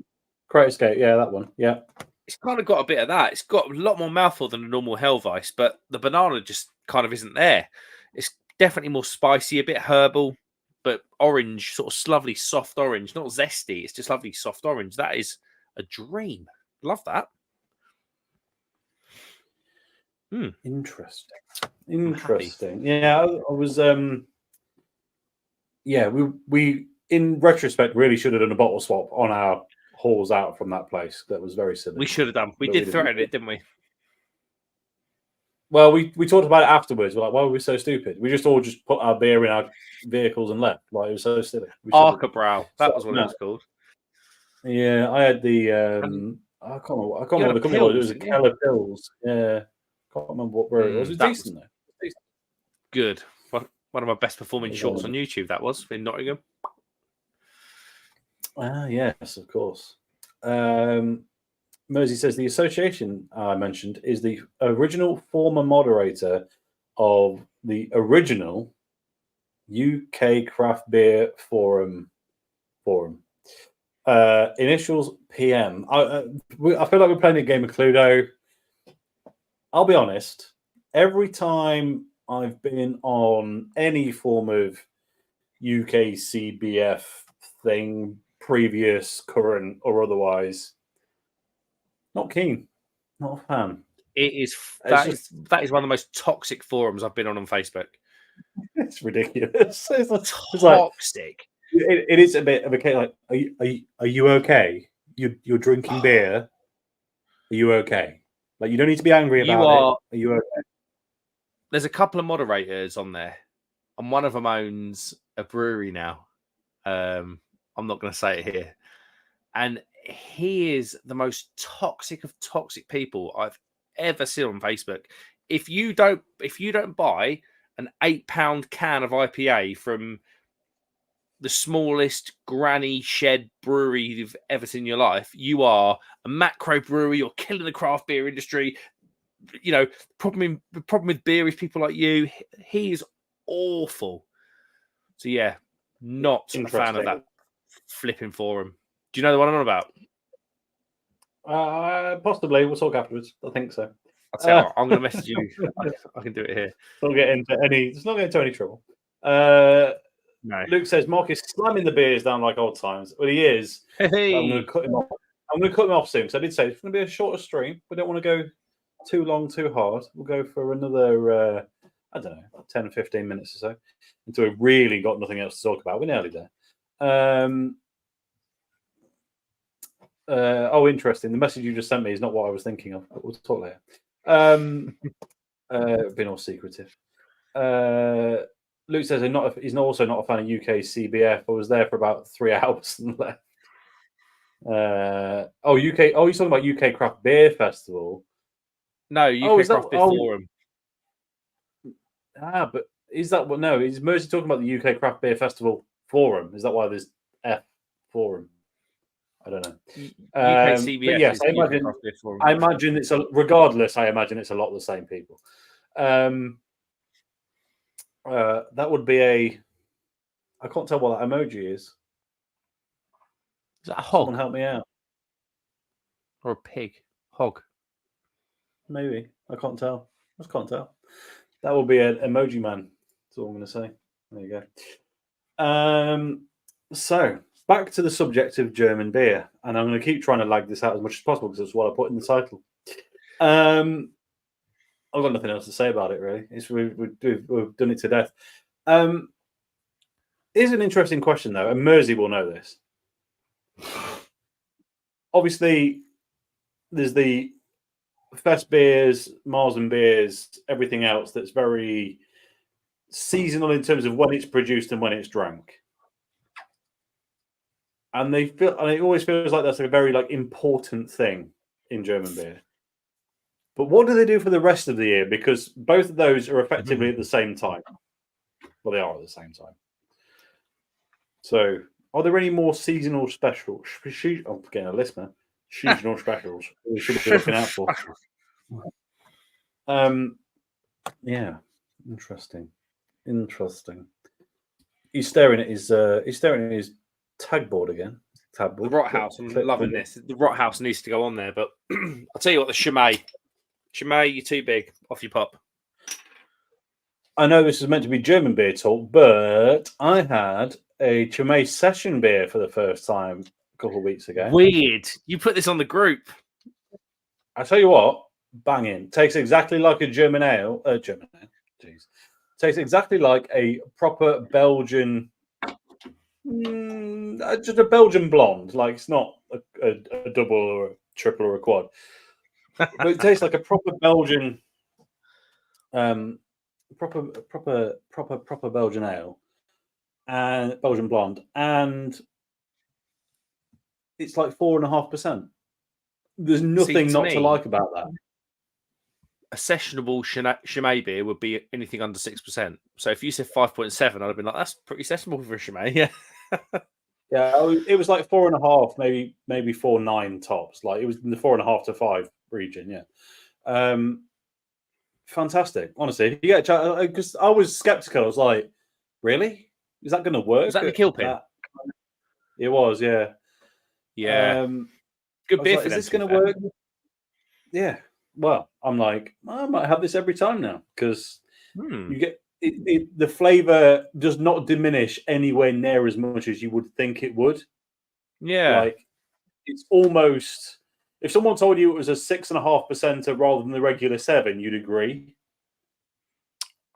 Great Escape, yeah, that one. Yeah. It's kind of got a bit of that. It's got a lot more mouthful than a normal Helweis, but the banana just kind of isn't there. It's definitely more spicy, a bit herbal, but orange, sort of lovely soft orange, not zesty. It's just lovely soft orange. That is a dream. Love that. Interesting. Yeah, I was. Yeah, we in retrospect really should have done a bottle swap on our hauls out from that place. That was very silly. We should have done. We did threaten it, didn't we? Well, we talked about it afterwards. We're like, why were we so stupid? We just put our beer in our vehicles and left. Like, it was so silly. Arca Brow. That was what it was called. Yeah, I had the. I can't remember what the company was. It was a Keller Pills. Yeah. Can't remember what brewery it was. It was decent, though. Good. One of my best performing shorts on YouTube, that was, in Nottingham. Yes, of course. Mersey says the association I mentioned is the original former moderator of the original UK Craft Beer Forum. Initials PM. I feel like we're playing a game of Cluedo. I'll be honest. Every time I've been on any form of UK CBF thing, previous, current, or otherwise, not keen. Not a fan. It is. That is one of the most toxic forums I've been on Facebook. It's ridiculous. It's toxic. It is a bit of a case. Like, are you okay? You're drinking beer. Are you okay? Like, you don't need to be angry about it. Are you okay? There's a couple of moderators on there, and one of them owns a brewery now. I'm not going to say it here, and he is the most toxic of toxic people I've ever seen on Facebook. If you don't buy an £8 can of IPA from the smallest granny shed brewery you've ever seen in your life, you are a macro brewery. You're killing the craft beer industry. You know, problem with beer is people like you. He is awful. So yeah, not a fan of that flipping forum. Do you know the one I'm on about? Possibly. We'll talk afterwards. I think so. I'll tell you what, I'm going to message you. I can do it here. Let's not get into any trouble. No. Luke says Marc is slamming the beers down like old times. Well, he is. Hey. I'm going to cut him off. I'm going to cut him off soon because I did say it's going to be a shorter stream. We don't want to go too long, too hard. We'll go for another, 10 or 15 minutes or so until we've really got nothing else to talk about. We're nearly there. Interesting. The message you just sent me is not what I was thinking of, but we'll talk later. Been all secretive. Luke says he's also not a fan of UK CBF. I was there for about 3 hours and left. UK. Oh, you're talking about UK Craft Beer Festival? No, UK Craft Beer Forum. But is that what? No, is Mersey talking about the UK Craft Beer Festival Forum? Is that why there's F Forum? I don't know. UK CBF. Yes, I imagine it's regardless. I imagine it's a lot of the same people. That would be I can't tell what that emoji is. Is that a hog? Someone help me out. Or a pig? Hog. Maybe. I can't tell. I just can't tell. That will be an emoji man. That's all I'm going to say. There you go. So, back to the subject of German beer. And I'm going to keep trying to lag this out as much as possible because that's what I put in the title. I've got nothing else to say about it, really. We've done it to death. Here's an interesting question, though, and Mersey will know this. Obviously, there's the Fest beers, Marzen beers, everything else that's very seasonal in terms of when it's produced and when it's drank. And it always feels like that's a very important thing in German beer. But what do they do for the rest of the year? Because both of those are effectively at the same time. Well, they are at the same time. So, are there any more seasonal specials? I'm getting a list, man. Seasonal specials we should be looking out for. Yeah, interesting. He's staring at his tag board again. The Rot House. I'm loving this. The Rot House needs to go on there, but I'll tell you what, the Chimay, you're too big. Off you pop. I know this is meant to be German beer talk, but I had a Chimay session beer for the first time a couple of weeks ago. Weird. You put this on the group. I tell you what, banging. Tastes exactly like a German ale. Jeez. Tastes exactly like a proper Belgian, just a Belgian blonde. Like it's not a double or a triple or a quad, but it tastes like a proper Belgian, proper Belgian ale and Belgian blonde, and it's like 4.5%. There's nothing to like about that. A sessionable Chimay beer would be anything under 6%. So if you said 5.7, I'd have been like, that's pretty sessionable for a Chimay. Yeah. Yeah, it was like 4.5, maybe 4.9 tops. Like it was in the 4.5 to 5 region. Yeah. Fantastic. Honestly, if you get a chance, because I was skeptical. I was like, really? Is that going to work? Was that the kill pin? It was, yeah. Yeah. Good beer like, for them. Is this going to work? Yeah. Well, I'm like, I might have this every time now because you get the flavor does not diminish anywhere near as much as you would think it would. Yeah. Like it's almost, if someone told you it was a 6.5% rather than the regular 7, you'd agree.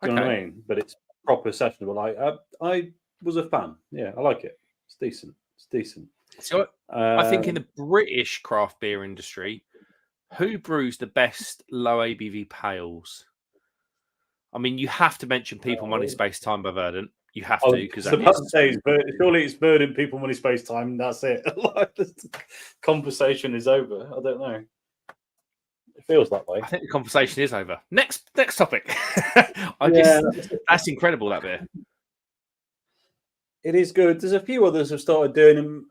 You know what I mean? But it's proper sessionable. I was a fan. Yeah, I like it. It's decent. So I think in the British craft beer industry, who brews the best low ABV pales? I mean, you have to mention People, Money, Space, Time by Verdant. You have to, because surely it's Verdant, People, Money, Space, Time. That's it. The conversation is over. I don't know. It feels that way. I think the conversation is over. Next topic. That's incredible, that beer. It is good. There's a few others have started doing them.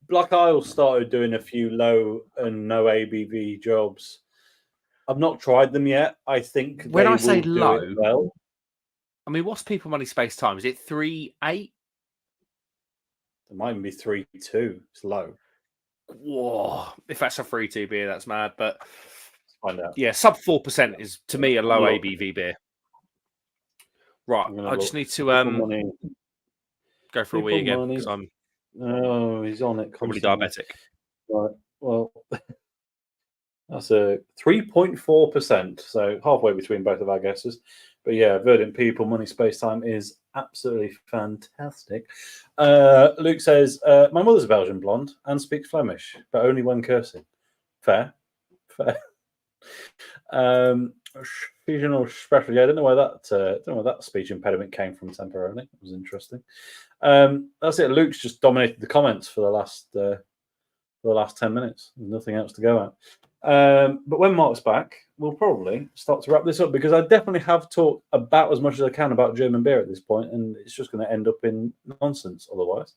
Black Isle started doing a few low and no ABV jobs. I've not tried them yet. I think when I say low, well. I mean, what's People, Money, Space, Time? Is it 3.8? It might even be 3.2. It's low. Whoa! If that's a 3.2 beer, that's mad. But let's find out. Yeah, sub 4% is to me a low ABV beer. Right, I just need to go for a wee again because I'm. Oh, he's on it. Probably diabetic. Right. Well, that's a 3.4%. So halfway between both of our guesses. But yeah, Verdant, People, Money, Space, Time is absolutely fantastic. Luke says, my mother's a Belgian blonde and speaks Flemish, but only when cursing. Fair. Regional special. Yeah, I don't know where that speech impediment came from temporarily. It was interesting. That's it. Luke's just dominated the comments for the last 10 minutes. There's nothing else to go at. But when Marc's back, we'll probably start to wrap this up because I definitely have talked about as much as I can about German beer at this point, and it's just going to end up in nonsense otherwise.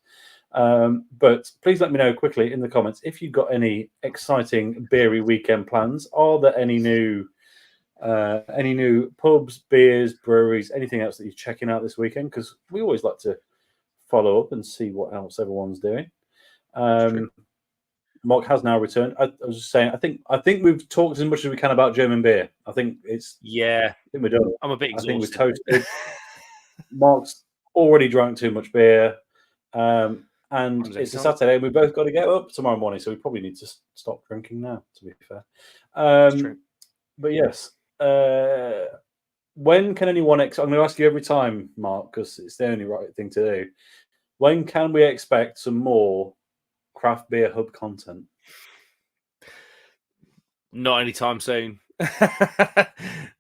But please let me know quickly in the comments if you've got any exciting beery weekend plans. Are there any new pubs, beers, breweries, anything else that you're checking out this weekend? Because we always like to follow up and see what else everyone's doing. Marc has now returned. I was just saying, I think we've talked as much as we can about German beer. I think it's I think we're done. I'm a bit exhausted. I think we're toasted. Marc's already drunk too much beer. And it's a Saturday. We both got to get up tomorrow morning, so we probably need to stop drinking now, to be fair. But yes, when can anyone I'm going to ask you every time, Marc, because it's the only right thing to do. When can we expect some more Craft Beer Hub content? Not anytime soon.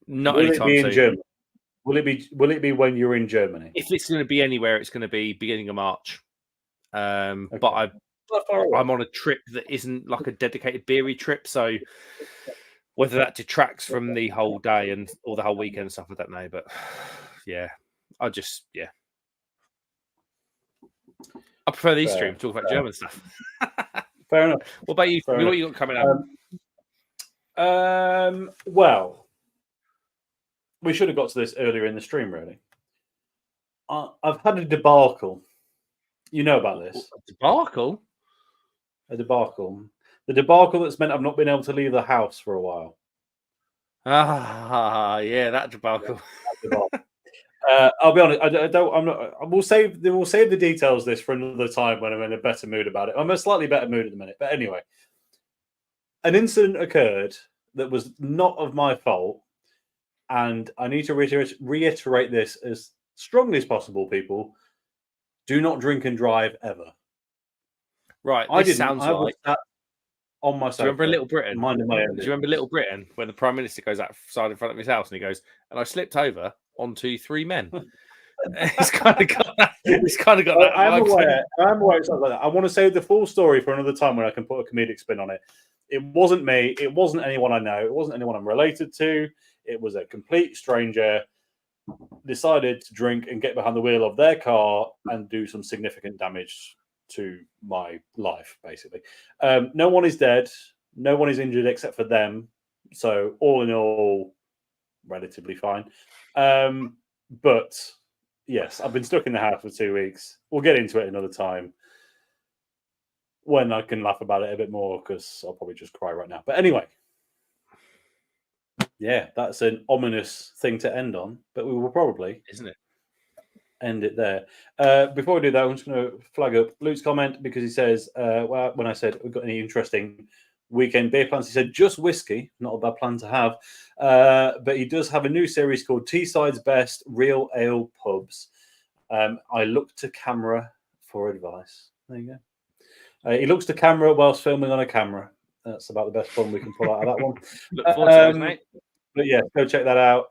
Not anytime soon. Germany? Will it be when you're in Germany? If it's going to be anywhere, it's going to be beginning of March. Okay. But I'm on a trip that isn't like a dedicated beery trip, so whether that detracts from the whole day and or the whole weekend and stuff, I don't know. But yeah, I prefer these streams, talk about German stuff. Fair enough. What about you? What you got coming up? Well, we should have got to this earlier in the stream, really. I've had a debacle. You know about this. A debacle? A debacle. The debacle that's meant I've not been able to leave the house for a while. Yeah, that debacle. I'll be honest. We'll save the details of this for another time when I'm in a better mood about it. I'm in a slightly better mood at the minute, but anyway, an incident occurred that was not of my fault, and I need to reiterate this as strongly as possible. People, do not drink and drive ever. Right. I this didn't. sounds I was like. sat on my sofa. Do you remember Little Britain? Minding my own Do you remember Little Britain when the Prime Minister goes outside in front of his house and he goes, "And I slipped over onto 3 men." It's kind of got that. It's kind of got that. I'm aware it's not like that. I want to say the full story for another time when I can put a comedic spin on it. It wasn't me. It wasn't anyone I know. It wasn't anyone I'm related to. It was a complete stranger decided to drink and get behind the wheel of their car and do some significant damage to my life, basically. No one is dead. No one is injured except for them. So all in all, relatively fine. But yes, I've been stuck in the house for 2 weeks. We'll get into it another time when I can laugh about it a bit more, because I'll probably just cry right now. But anyway, yeah, that's an ominous thing to end on, but we will probably, isn't it, end it there. Before we do that, I'm just going to flag up Luke's comment, because he says, well, when I said we've got any interesting weekend beer plans, he said just whiskey, not a bad plan to have, but he does have a new series called Teesside's Best Real Ale Pubs. I look to camera for advice. There you go. He looks to camera whilst filming on a camera. That's about the best fun we can pull out of that one. Look forward to those, mate. But yeah, go check that out.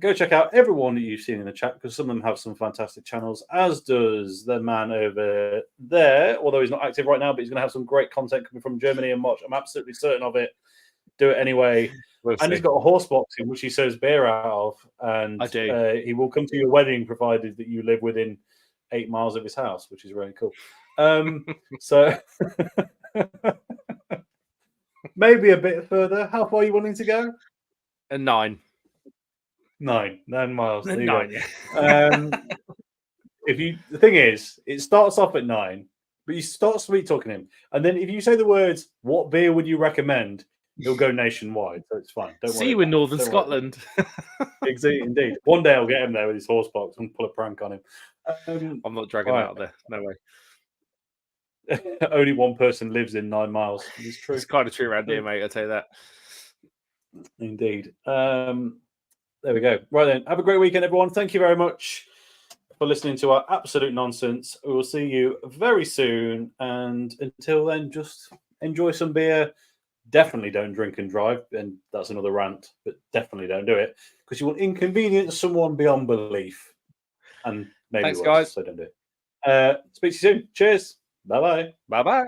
Go check out everyone that you've seen in the chat, because some of them have some fantastic channels, as does the man over there, although he's not active right now, but he's going to have some great content coming from Germany in March. I'm absolutely certain of it. Do it anyway. And he's got a horse boxing, which he serves beer out of. And I do. He will come to your wedding, provided that you live within 8 miles of his house, which is really cool. So maybe a bit further. How far are you wanting to go? 9 miles. 9, yeah. The thing is, it starts off at 9, but you start sweet talking him, and then if you say the words, "What beer would you recommend?" he'll go nationwide, so it's fine. Don't See you in Northern Scotland. Indeed. One day I'll get him there with his horse box and pull a prank on him. I'm not dragging out there. No way. Only one person lives in 9 miles. It's true. It's kind of true around here, mate. I'll tell you that. Indeed. There we go. Right then. Have a great weekend, everyone. Thank you very much for listening to our absolute nonsense. We will see you very soon. And until then, just enjoy some beer. Definitely don't drink and drive. And that's another rant, but definitely don't do it, because you will inconvenience someone beyond belief. And maybe thanks, worse, guys. So don't do it. Speak to you soon. Cheers. Bye-bye. Bye-bye.